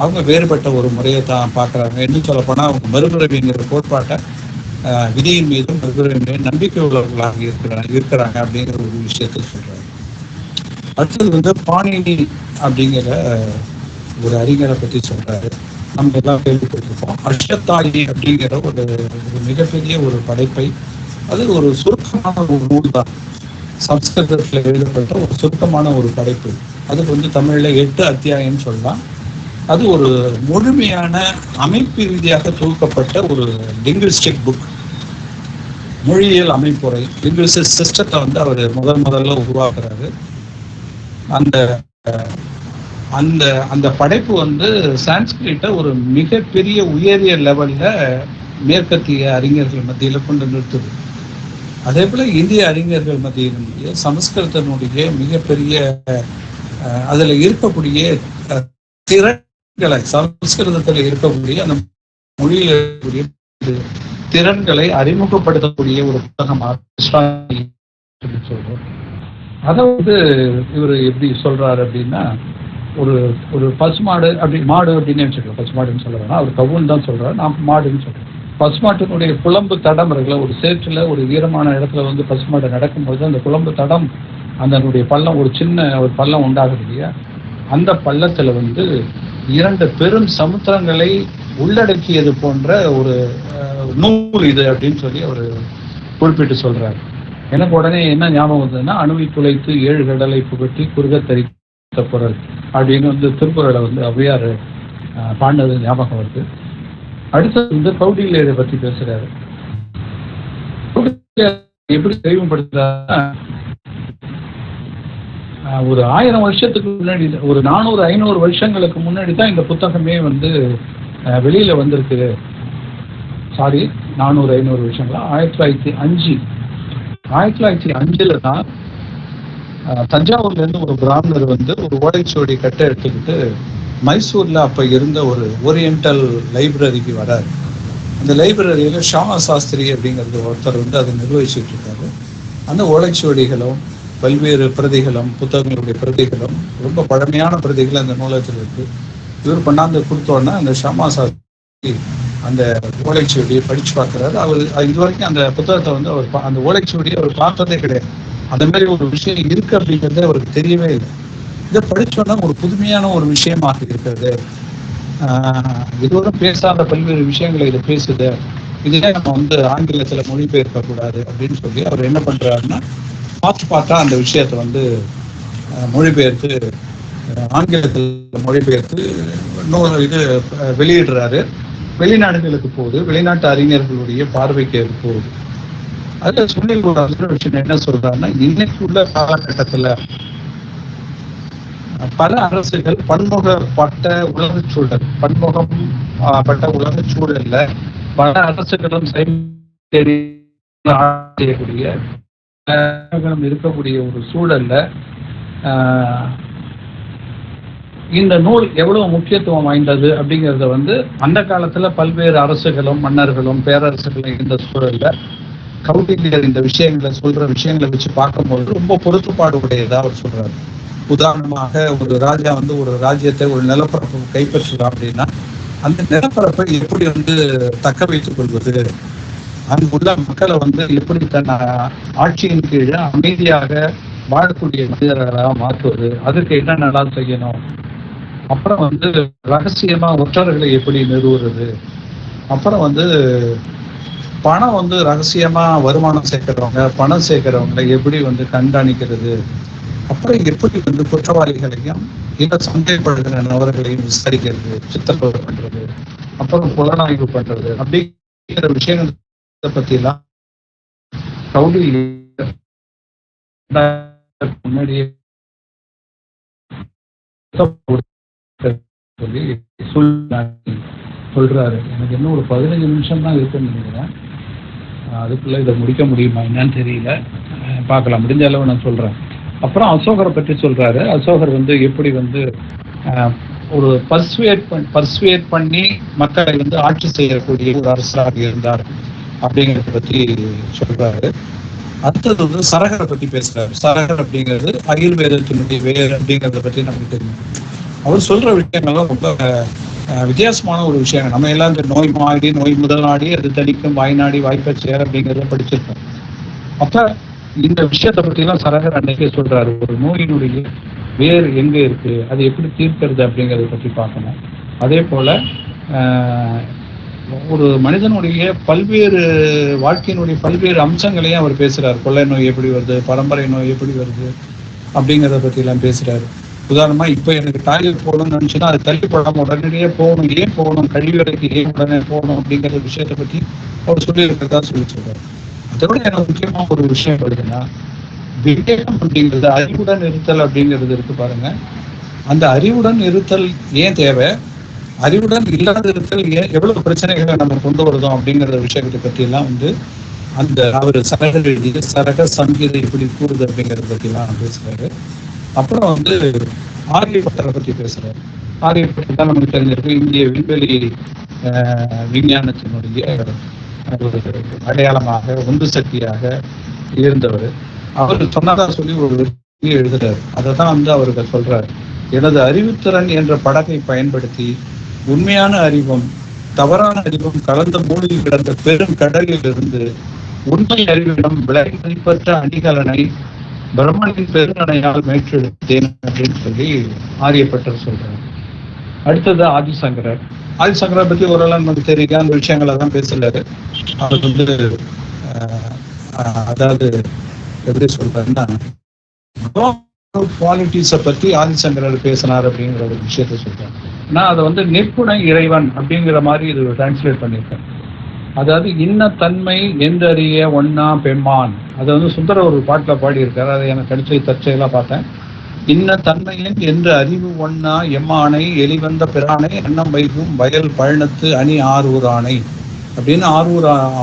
அவங்க வேறுபட்ட ஒரு முறையை தான் பார்க்குறாங்க. இன்னும் சொல்ல போனால் அவங்க மறுபிறவிங்கிற கோட்பாட்டை விதியின் மீதும் மறுபிறவின் மீது நம்பிக்கை உள்ளவர்களாக இருக்கிறாங்க அப்படிங்கிற ஒரு விஷயத்த சொல்றாரு. அடுத்தது பாணினி அப்படிங்கிற ஒரு அறிஞரை பற்றி சொல்றாரு. நம்ம எல்லாம் கேள்விப்பட்டிருப்போம். அஷ்டத்தாயி அப்படிங்கிற ஒரு மிகப்பெரிய ஒரு படைப்பை, அது ஒரு சுருக்கமான ஒரு நூல் தான், சம்ஸ்கிருதத்தில் எழுதப்பட்ட ஒரு சுருக்கமான ஒரு படைப்பு. அது தமிழ்ல 8 அத்தியாயம் சொல்லலாம். அது ஒரு முழுமையான அமைப்பு ரீதியாக தொகுக்கப்பட்ட ஒரு லிங்குவிஸ்டிக் புக், மொழியியல் அமைப்புரை, லிங்குவிஸ்டிக் சிஸ்டத்தை அவர் முதல்ல உருவாக்குறாரு. அந்த அந்த அந்த படைப்பு சான்ஸ்கிரிட்டை ஒரு மிகப்பெரிய உயரிய லெவல்ல மேற்கத்திய அறிஞர்கள் மத்தியில கொண்டு நிறுத்துது. அதே போல இந்திய அறிஞர்கள் மத்தியினுடைய சமஸ்கிருதனுடைய மிகப்பெரிய அதுல இருக்கக்கூடிய திறன்களை, சமஸ்கிருதத்துல இருக்கக்கூடிய அந்த மொழியில இருக்கக்கூடிய திறன்களை அறிமுகப்படுத்தக்கூடிய ஒரு புத்தகமாக சொல்றோம். அதை இவர் எப்படி சொல்றாரு அப்படின்னா, ஒரு பசுமாடு மாடு அப்படின்னு வச்சுக்கலாம், பசுமாடுன்னு சொல்றேன்னா அவர் கவுன்னு தான் சொல்றாரு, நான் மாடுன்னு சொல்றேன். பசுமாட்டினுடைய குழம்பு தடம் இருக்குல்ல, ஒரு சேற்றுல ஒரு ஈரமான இடத்துல பசுமாடு நடக்கும்போது அந்த குழம்பு தடம், அதனுடைய பள்ளம், ஒரு சின்ன ஒரு பள்ளம் உண்டாகுது இல்லையா, அந்த பள்ளத்துல 2 பெரும் சமுத்திரங்களை உள்ளடக்கியது போன்ற ஒரு நூல் இது அப்படின்னு சொல்லி அவர் குறிப்பிட்டு சொல்றாரு. எனக்கு உடனே என்ன ஞாபகம் வந்ததுன்னா, அணுவை துளைத்து 7 கடலை புகட்டி குறுக தரித்த குரல் அப்படின்னு திருக்குறளை ஔவையார் பாடினது ஞாபகம் வருது. அடுத்தது கௌடில்யரை பத்தி பேசுறாரு. எப்படி தெளிவுபடுத்துறாருன்னா, ஒரு 1000 வருஷத்துக்கு முன்னாடி, ஒரு 400-500 வருஷங்களுக்கு முன்னாடி தான் இந்த புத்தகமே வெளியில வந்திருக்கு. சாரி, 400-500 வருஷங்களா, 1905 1905 தான் தஞ்சாவூர்ல இருந்து ஒரு பிராமணர் வந்து ஒரு ஓலைச்சுவடி கட்டை எடுத்துக்கிட்டு மைசூர்ல அப்ப இருந்த ஒரு ஓரியன்டல் லைப்ரரிக்கு வராரு. அந்த லைப்ரரியில ஷாமா சாஸ்திரி அப்படிங்கிறது ஒருத்தர் வந்து அதை நிர்வகிச்சுட்டு இருக்காரு. அந்த ஓலைச்சுவடிகளும் பல்வேறு பிரதிகளும் புத்தகங்களுடைய பிரதிகளும் ரொம்ப பழமையான பிரதிகள் அந்த நூலகத்தில் இருக்கு. இவர் கொண்டாந்து கொடுத்தோன்னா அந்த ஷாமா சாஸ்திரி அந்த ஓலைச்சுவடியை படிச்சு பார்க்குறாரு. அவர் இது வரைக்கும் அந்த புத்தகத்தை வந்து அவர் அந்த ஓலைச்சுவடியை அவர் பார்த்ததே கிடையாது. அந்த மாதிரி ஒரு விஷயம் இருக்கு அப்படிங்கிறதே அவருக்கு தெரியவே இல்லை. இதை படிச்சோன்னா ஒரு புதுமையான ஒரு விஷயமாக இருக்கிறது. இதுவரை பேசாத பல்வேறு விஷயங்களை இதை பேசுது. இதுவே நம்ம வந்து ஆங்கிலத்தில் மொழிபெயர்க்க கூடாது அப்படின்னு சொல்லி அவர் என்ன பண்றாருன்னா பார்த்தா அந்த விஷயத்தை வந்து மொழிபெயர்த்து ஆங்கிலத்தில் மொழிபெயர்த்து இது வெளியிடுறாரு. வெளிநாடுகளுக்கு போகுது, வெளிநாட்டு அறிஞர்களுடைய பார்வைக்கு அது போகுது. அதுல சுனில் விஷயம் என்ன சொல்றாருன்னா, இன்னைக்கு உள்ள காலகட்டத்துல பல அரசுகள் பன்முகப்பட்ட உலக சூழல் பன்முகப்பட்ட உலக சூழல்ல பல அரசுகளும் செய்யக்கூடிய இருக்கக்கூடிய ஒரு சூழல்ல இந்த நூல் எவ்வளவு முக்கியத்துவம் வாய்ந்தது அப்படிங்கிறத வந்து அந்த காலத்துல பல்வேறு அரசுகளும் மன்னர்களும் பேரரசுகளும் இருந்த சூழல்ல கௌடில்யர் இந்த விஷயங்களை சொல்ற விஷயங்களை வச்சு பார்க்கும்போது ரொம்ப பொருத்தப்பாடு உடையதா அவர் சொல்றாரு. உதாரணமாக ஒரு ராஜா வந்து ஒரு ராஜ்யத்தை ஒரு நிலப்பரப்பு கைப்பற்றலாம் அப்படின்னா அந்த நிலப்பரப்பை எப்படி வந்து தக்க வைத்துக் கொள்வது, அங்கு உள்ள மக்களை வந்து எப்படி தன் ஆட்சியின் கீழே அமைதியாக வாழக்கூடிய மனிதர்களாக மாற்றுவது, அதுக்கு என்னென்னலாம் செய்யணும், அப்புறம் வந்து ரகசியமா ஒற்றர்களை எப்படி நிறுவுறது, அப்புறம் வந்து பணம் வந்து ரகசியமா வருமானம் சேர்க்கிறவங்க பணம் சேர்க்கிறவங்களை எப்படி வந்து கண்காணிக்கிறது, அப்புறம் எப்படி வந்து குற்றவாளிகளையும் இல்ல சந்தேகப்படுகிற நபர்களையும் விசாரிக்கிறது, சித்திரவதை பண்றது, அப்புறம் புலனாய்வு பண்றது அப்படிங்கிற விஷயங்களை பத்தி எல்லாம் முன்னாடியே சொல்றாரு. எனக்கு இன்னும் ஒரு 15 நிமிஷம் தான் இருக்குன்னு நினைக்கிறேன். அதுக்குள்ள இதை முடிக்க முடியுமா என்னன்னு தெரியல, பார்க்கலாம், முடிஞ்ச அளவு நான் சொல்றேன். அப்புறம் அசோகரை பற்றி சொல்றாரு. அசோகர் வந்து எப்படி வந்து ஒரு பர்சுவேட் பண்ணி மக்களை வந்து ஆட்சி செய்யக்கூடிய ஒரு அரசராக இருந்தார் அப்படிங்கிறத பத்தி சொல்றாரு. அடுத்தது வந்து சரகரை பத்தி பேசுறாரு. சரகர் அப்படிங்கிறது ஆயுர்வேதத்தினுடைய வேர் அப்படிங்கிறத பத்தி நமக்கு தெரியும். அவர் சொல்ற விஷயங்கள்லாம் ரொம்ப வித்தியாசமான ஒரு விஷயம். நம்ம எல்லாம் இந்த நோய் மாடி, நோய் முதல் நாடி, அது தடிக்கும், வாய்நாடி, வாய்ப்பச்சேர் அப்படிங்கிறத படிச்சிருக்கோம். அப்ப இந்த விஷயத்தை பத்தி எல்லாம் சரகர் அன்னைக்கே சொல்றாரு. ஒரு நோயினுடைய வேர் எங்க இருக்கு, அது எப்படி தீர்க்கிறது அப்படிங்கிறத பற்றி பார்க்கணும். அதே போல ஒரு மனிதனுடைய பல்வேறு வாழ்க்கையினுடைய பல்வேறு அம்சங்களையும் அவர் பேசுறாரு. கொள்ளை நோய் எப்படி வருது, பரம்பரை நோய் எப்படி வருது அப்படிங்கிறத பத்தி எல்லாம் பேசுறாரு. உதாரணமா இப்ப எனக்கு டாய்லெட் போகணும்னு நினைச்சுன்னா அது தள்ளி போடாம உடனடியே போகணும், ஏன் போகணும், கழிவறைக்கு ஏன் உடனே போகணும் அப்படிங்கிற விஷயத்தை பத்தி அவர் சொல்லி இருக்கிறதா சொல்றாரு. அதோட எனக்கு முக்கியமா ஒரு விஷயம் வருதுன்னா, விவேகம் அப்படிங்கிறது அறிவுடன் இருத்தல் அப்படிங்கிறது இருக்கு பாருங்க. அந்த அறிவுடன் இருத்தல் ஏன் தேவை, அறிவுடன் இல்லாத இருத்தல் ஏன் எவ்வளவு பிரச்சனைகளை நம்ம கொண்டு வருதோம் அப்படிங்கிற விஷயத்தை பத்தி எல்லாம் வந்து அந்த அவர் சரகர் எழுதிய சரக சங்கீதை இப்படி கூறுது அப்படிங்கிறத பத்தி எல்லாம் பேசுறாரு. அப்புறம் வந்து ஆரியப்பட்டரை பற்றி பேசுறாரு. ஆரியப்பட்டர் தான் நமக்கு தெரிஞ்சிருக்கு, இந்திய விண்வெளி விஞ்ஞானத்தினுடைய ஒரு அடையாளமாக உந்து சக்தியாக இருந்தவர். அவர் சொன்னதா சொல்லி ஒரு எழுதுறாரு. அதை தான் வந்து அவருக்கு சொல்றாரு. எனது அறிவுத்திறன் என்ற படகை பயன்படுத்தி உண்மையான அறிவும் தவறான அறிவும் கலந்த மூழ்கி கிடந்த பெரும் கடலில் இருந்து உண்மை அறிவிடம் விலை மதிப்பற்ற அணிகலனை பிரம்மனின் பெருநடையால் மேற்றெடுத்தேன் அப்படின்னு சொல்லி ஆரியப்பட்டர் சொல்றாரு. அடுத்தது ஆதிசங்கரர். ஆதிசங்கரை பத்தி ஓரளவு நமக்கு தெரியுங்க, அந்த விஷயங்களை தான் பேசலாரு. அவர் வந்து அதாவது எப்படி சொல்றாருன்னா குவாலிட்டிஸை பத்தி ஆதிசங்கரர் பேசினார் அப்படிங்கிற ஒரு விஷயத்த சொல்றாரு. நான் அதை வந்து நிற்புண இறைவன் அப்படிங்கிற மாதிரி இது டிரான்ஸ்லேட் பண்ணியிருக்கேன். அதாவது இன்ன தன்மை எந்தறிய ஒன்னா பெம்மான், அதை வந்து சுந்தர ஒரு பாட்டில் பாடியிருக்காரு. அதை எனக்கு கடிச்சை தற்செயலாக பார்த்தேன். இன்ன தன்மையின் என்ற அறிவு ஒன்னா எம்மானை எலிவந்த பிரானை அன்னம் வைகும் வயல் பழனத்து அணி ஆரூர் ஆணை அப்படின்னு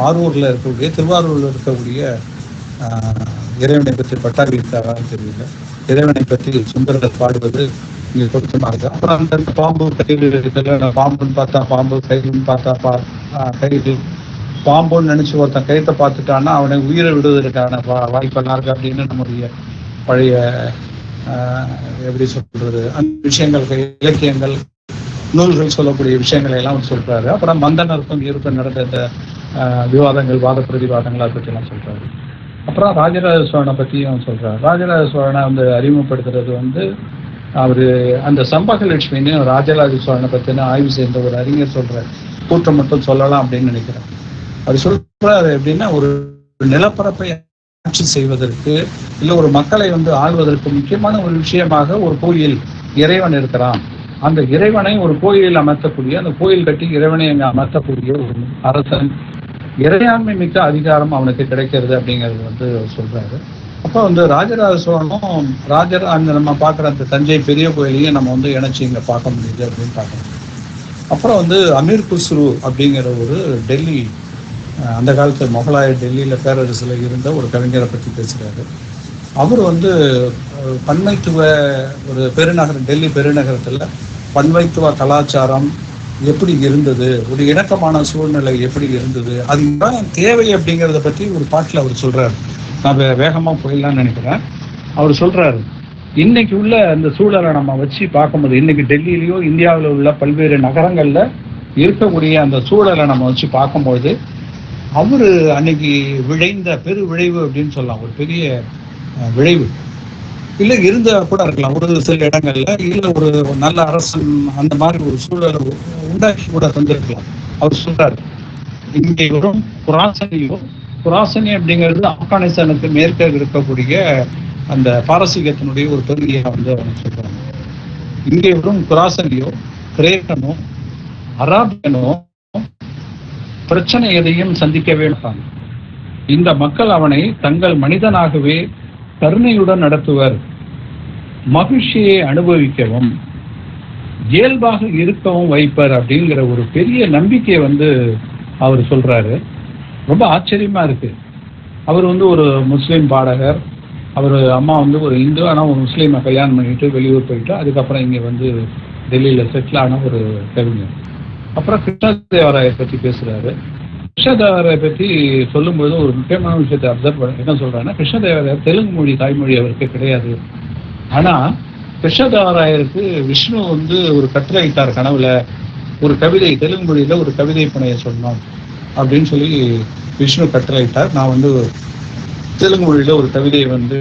ஆரூர்ல இருக்கக்கூடிய திருவாரூர்ல இருக்கக்கூடிய இறைவனை பற்றி பட்டாரி இருக்காரான்னு தெரியல. இறைவனை பற்றி சுந்தரர் பாடுவது இங்கே பொருத்தமா இருக்கு. அப்புறம் அந்த பாம்பு கயிறு இருக்குல்ல, பாம்புன்னு பார்த்தா பாம்பு, கயிறுன்னு பார்த்தா கயிறு. பாம்புன்னு நினைச்சு ஒருத்தன் கயிற்றை பார்த்துட்டான்னா அவனை உயிரை விடுவதற்கான வாய்ப்பெல்லாம் இருக்கு அப்படின்னு நம்முடைய பழைய எப்படி சொல்றது அந்த விஷயங்கள், இலக்கியங்கள், நூல்கள் சொல்லக்கூடிய விஷயங்களை எல்லாம் சொல்றாரு. அப்புறம் மந்தனருக்கும் இவருக்கும் நடந்த இந்த விவாதங்கள், வாத பிரதிவாதங்கள் அதை பற்றி எல்லாம் சொல்றாரு. அப்புறம் ராஜராஜ சோழனை பற்றியும் சொல்றாரு. ராஜராஜ சோழனை வந்து அறிமுகப்படுத்துறது வந்து அவரு அந்த சம்பகலட்சுமின்னு ராஜராஜ சோழனை பற்றின ஆய்வு செய்த ஒரு அறிஞர் சொல்ற கூற்றம் மட்டும் சொல்லலாம் அப்படின்னு நினைக்கிறேன். அவர் சொல்றாரு எப்படின்னா, ஒரு நிலப்பரப்பை ஆட்சி செய்வதற்கு இல்லை ஒரு மக்களை வந்து ஆள்வதற்கு முக்கியமான ஒரு விஷயமாக ஒரு கோயில் இறைவன் இருக்கிறான். அந்த இறைவனை ஒரு கோயிலில் அமர்த்தக்கூடிய, அந்த கோயில் கட்டி இறைவனை அங்கே அமர்த்தக்கூடிய ஒரு அரசன், இறையாண்மை மிக்க அதிகாரம் அவனுக்கு கிடைக்கிறது அப்படிங்கிறது வந்து சொல்றாரு. அப்போ வந்து ராஜராஜ சோழனும் அந்த நம்ம பார்க்குற அந்த தஞ்சை பெரிய கோயிலையும் நம்ம வந்து இணைச்சி இங்கே பார்க்க முடியுது அப்படின்னு பார்க்கணும். அப்புறம் வந்து அமீர் குஸ்ரு அப்படிங்கிற ஒரு டெல்லி, அந்த காலத்து முகலாய டெல்லியில் பேரரசில் இருந்த ஒரு கவிஞரை பற்றி பேசுகிறாரு. அவர் வந்து பன்மைத்துவ ஒரு பெருநகரம், டெல்லி பெருநகரத்தில் பன்மைத்துவ கலாச்சாரம் எப்படி இருந்தது, ஒரு இணக்கமான சூழ்நிலை எப்படி இருந்தது, அதுதான் தேவை அப்படிங்கிறத பற்றி ஒரு பாட்டில் அவர் சொல்கிறார். நான் வேகமாக போயிடலான்னு நினைக்கிறேன். அவர் சொல்கிறாரு, இன்னைக்கு உள்ள அந்த சூழலை நம்ம வச்சு பார்க்கும்போது, இன்னைக்கு டெல்லியிலையோ இந்தியாவில் உள்ள பல்வேறு நகரங்களில் இருக்கக்கூடிய அந்த சூழலை நம்ம வச்சு பார்க்கும்போது, அவர் அன்னைக்கு விளைந்த பெரு விளைவு அப்படின்னு சொல்லலாம், ஒரு பெரிய விளைவு இல்லை இருந்த கூட இருக்கலாம் ஒரு சில இடங்கள்ல, இல்லை ஒரு நல்ல அரசன் அந்த மாதிரி ஒரு சூழலை உண்டாக்கி கூட தந்திருக்கலாம். அவர் சொல்றாரு, இங்கே வரும் குராசனி அப்படிங்கிறது ஆப்கானிஸ்தானுக்கு மேற்க இருக்கக்கூடிய அந்த பாரசீகத்தினுடைய ஒரு பகுதியாக வந்து அவங்க சொல்றாங்க. இங்கே வரும் குராசனியோ, கிரேக்கனோ, அராபியனோ பிரச்சனை எதையும் சந்திக்கவே மாட்டாங்க. இந்த மக்கள் அவனை தங்கள் மனிதனாகவே கருணையுடன் நடத்துவர், மகிழ்ச்சியை அனுபவிக்கவும் இயல்பாக இருக்கவும் வைப்பர் அப்படிங்கிற ஒரு பெரிய நம்பிக்கையை வந்து அவர் சொல்றாரு. ரொம்ப ஆச்சரியமா இருக்கு. அவர் வந்து ஒரு முஸ்லீம் பாடகர், அவர் அம்மா வந்து ஒரு இந்து, ஆனால் ஒரு முஸ்லீமை கல்யாணம் பண்ணிட்டு வெளியூர் போயிட்டு அதுக்கப்புறம் இங்கே வந்து டெல்லியில் செட்டில் ஆன ஒரு கவிஞர். அப்புறம் கிருஷ்ணதேவராயை பற்றி பேசுறாரு. கிருஷ்ணதேவராயை பற்றி சொல்லும்போது ஒரு முக்கியமான விஷயத்தை அப்சர்வ் பண்ண என்ன சொல்றாருன்னா, கிருஷ்ணதேவராயர் தெலுங்கு மொழி தாய்மொழி அவருக்கு கிடையாது. ஆனா கிருஷ்ணதேவராயருக்கு விஷ்ணு வந்து ஒரு கட்டளையிட்டார் கனவுல, ஒரு கவிதை தெலுங்கு மொழியில ஒரு கவிதை புனைய சொன்னோம் அப்படின்னு சொல்லி விஷ்ணு கட்டளையிட்டார். நான் வந்து தெலுங்கு மொழியில ஒரு கவிதையை வந்து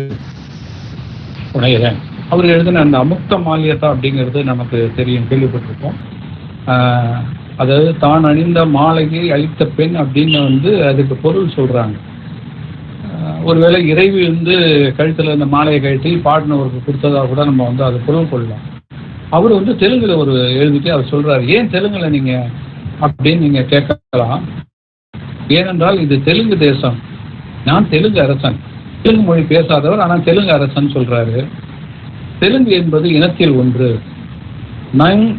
புனைகிறேன். அவர் எழுதின அந்த அமுக்த மால்யதா அப்படிங்கிறது நமக்கு தெரியும், கேள்விப்பட்டிருப்போம். அதாவது தான் அணிந்த மாலையை அழித்த பெண் அப்படின்னு வந்து அதுக்கு பொருள் சொல்றாங்க. ஒருவேளை இறைவி வந்து கழுத்துல இந்த மாலையை கழட்டி பாடினவருக்கு கொடுத்ததா கூட நம்ம வந்து அதை பொருள் கொள்ளலாம். அவர் வந்து தெலுங்குல ஒரு எழுதிட்டு அவர் சொல்றாரு, ஏன் தெலுங்குல நீங்க அப்படின்னு நீங்க கேட்கலாம். ஏனென்றால் இது தெலுங்கு தேசம், நான் தெலுங்கு அரசன், தெலுங்கு மொழி பேசாதவர் ஆனால் தெலுங்கு அரசன் சொல்றாரு. தெலுங்கு என்பது இனத்தில் ஒன்று.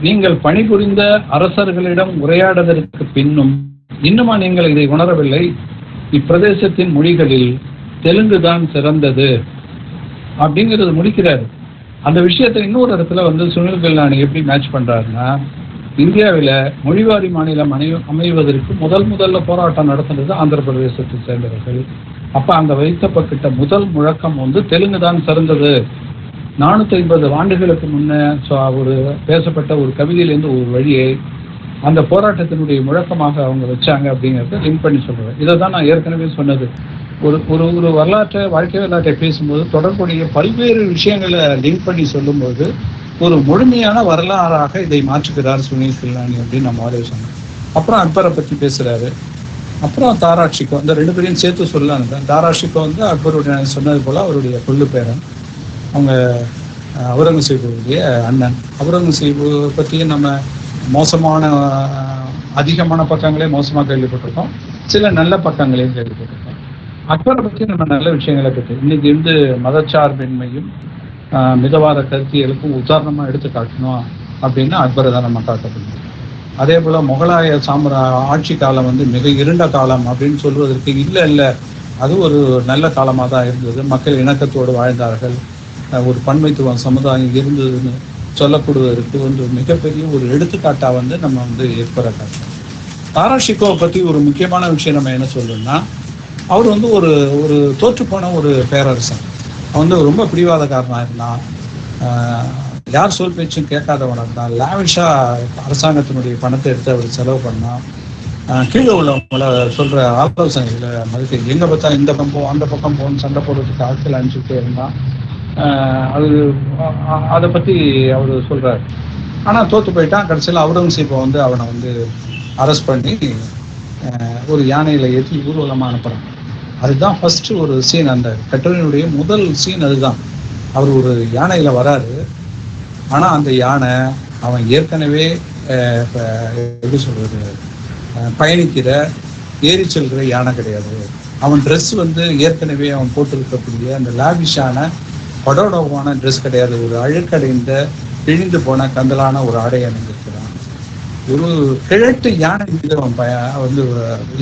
நீங்கள் பணிபுரிந்த அரசர்களிடம் உரையாடுவதற்கு பின்னும் இன்னுமா நீங்கள் இதை உணரவில்லை? இப்பிரதேசத்தின் மொழிகளில் தெலுங்கு தான் சிறந்தது அப்படிங்கிறது முடிக்கிறாரு. அந்த விஷயத்தை இன்னொரு இடத்துல வந்து சுனில் கல்யாணி எப்படி மேட்ச் பண்றாருன்னா, இந்தியாவில் மொழிவாரி மாநிலம் அமைவதற்கு முதல்ல போராட்டம் நடத்துனது ஆந்திர பிரதேசத்தை சேர்ந்தவர்கள். அப்ப அங்க வைக்கப்பட்ட முதல் முழக்கம் வந்து தெலுங்கு தான் சிறந்தது. 450 ஆண்டுகளுக்கு முன்ன ஒரு பேசப்பட்ட ஒரு கவிதையிலேருந்து ஒரு வழியை அந்த போராட்டத்தினுடைய முழக்கமாக அவங்க வச்சாங்க அப்படிங்கிறத லிங்க் பண்ணி சொல்றேன். இதை தான் நான் ஏற்கனவே சொன்னது. ஒரு வரலாற்றை, வாழ்க்கை வரலாற்றை பேசும்போது தொடர்புடைய பல்வேறு விஷயங்களை லிங்க் பண்ணி சொல்லும்போது ஒரு முழுமையான வரலாறாக இதை மாற்றுகிறார் சுனில் கல்யாணி அப்படின்னு நம்ம ஆலோசனை. அப்புறம் அக்பரை பற்றி பேசுறாரு. அப்புறம் தாராஷிகோ, அந்த ரெண்டு பேரையும் சேர்த்து சொல்லலாம். தாராஷிகோ வந்து அக்பருடைய சொன்னது போல அவருடைய கொள்ளு பேரன், அவங்க அவுரங்கசீபுடைய அண்ணன். அவுரங்கசீபு பற்றியும் நம்ம மோசமான அதிகமான பக்கங்களே மோசமாக கேள்விப்பட்டிருக்கோம், சில நல்ல பக்கங்களையும் கேள்விப்பட்டிருக்கோம். அக்பரை பற்றி நம்ம நல்ல விஷயங்களை பற்றி இன்னைக்கு வந்து மதச்சார்பின்மையும் மிதவாத கருத்தியலுக்கும் உதாரணமாக எடுத்து காட்டணும் அப்படின்னா அக்பரை தான் நம்ம காட்டப்படுது. அதே போல் முகலாய ஆட்சி காலம் வந்து மிக இருண்ட காலம் அப்படின்னு சொல்வதற்கு இல்லை அது ஒரு நல்ல காலமாக தான் இருந்தது. மக்கள் இணக்கத்தோடு வாழ்ந்தார்கள். ஒரு பன்மைத்துவம் சமுதாயம் இருந்ததுன்னு சொல்லப்படுவதற்கு வந்து மிகப்பெரிய ஒரு எடுத்துக்காட்டாக வந்து நம்ம வந்து ஏற்படுறாங்க. தாரா ஷிகோவை பற்றி ஒரு முக்கியமான விஷயம் நம்ம என்ன சொல்லணும்னா, அவர் வந்து ஒரு ஒரு தோற்றுப்போன ஒரு பேரரசன். அவன் வந்து ரொம்ப பிடிவாதக்காரனாக இருந்தான். யார் சொல் பேச்சும் கேட்காதவனாக இருந்தான். லாவிஷாக அரசாங்கத்தினுடைய பணத்தை எடுத்து அவர் செலவு பண்ணான். கீழே உள்ளவங்கள சொல்கிற ஆலோசனைகளை மதிக்க எங்கே பார்த்தா இந்த பக்கம் போ அந்த பக்கம் போகணும்னு சண்டை போடுறதுக்கு ஆட்கள் அனுப்பிச்சுட்டே இருந்தான். அது அதை பற்றி அவர் சொல்கிறார். ஆனால் தோற்று போயிட்டான். கடைசியில் அவுரங்கசீப்பை வந்து அவனை வந்து அரெஸ்ட் பண்ணி ஒரு யானையில் ஏற்றி ஊர்வலமாக அனுப்புகிறான். அதுதான் ஃபஸ்ட்டு ஒரு சீன். அந்த கட்டுரையினுடைய முதல் சீன் அதுதான். அவர் ஒரு யானையில் வராரு. ஆனால் அந்த யானை அவன் ஏற்கனவே எப்படி சொல்கிறது, பயணிக்கிற ஏறி செல்கிற யானை கிடையாது. அவன் ட்ரெஸ் வந்து ஏற்கனவே அவன் போட்டிருக்கக்கூடிய அந்த லாவிஷான படோடோவான ட்ரெஸ் கிடையாது. ஒரு அழுக்கடைந்த பிழிந்து போன கந்தலான ஒரு ஆடை அணிந்திருக்கிறான். ஒரு கிழட்டு யானை மீது அவன் வந்து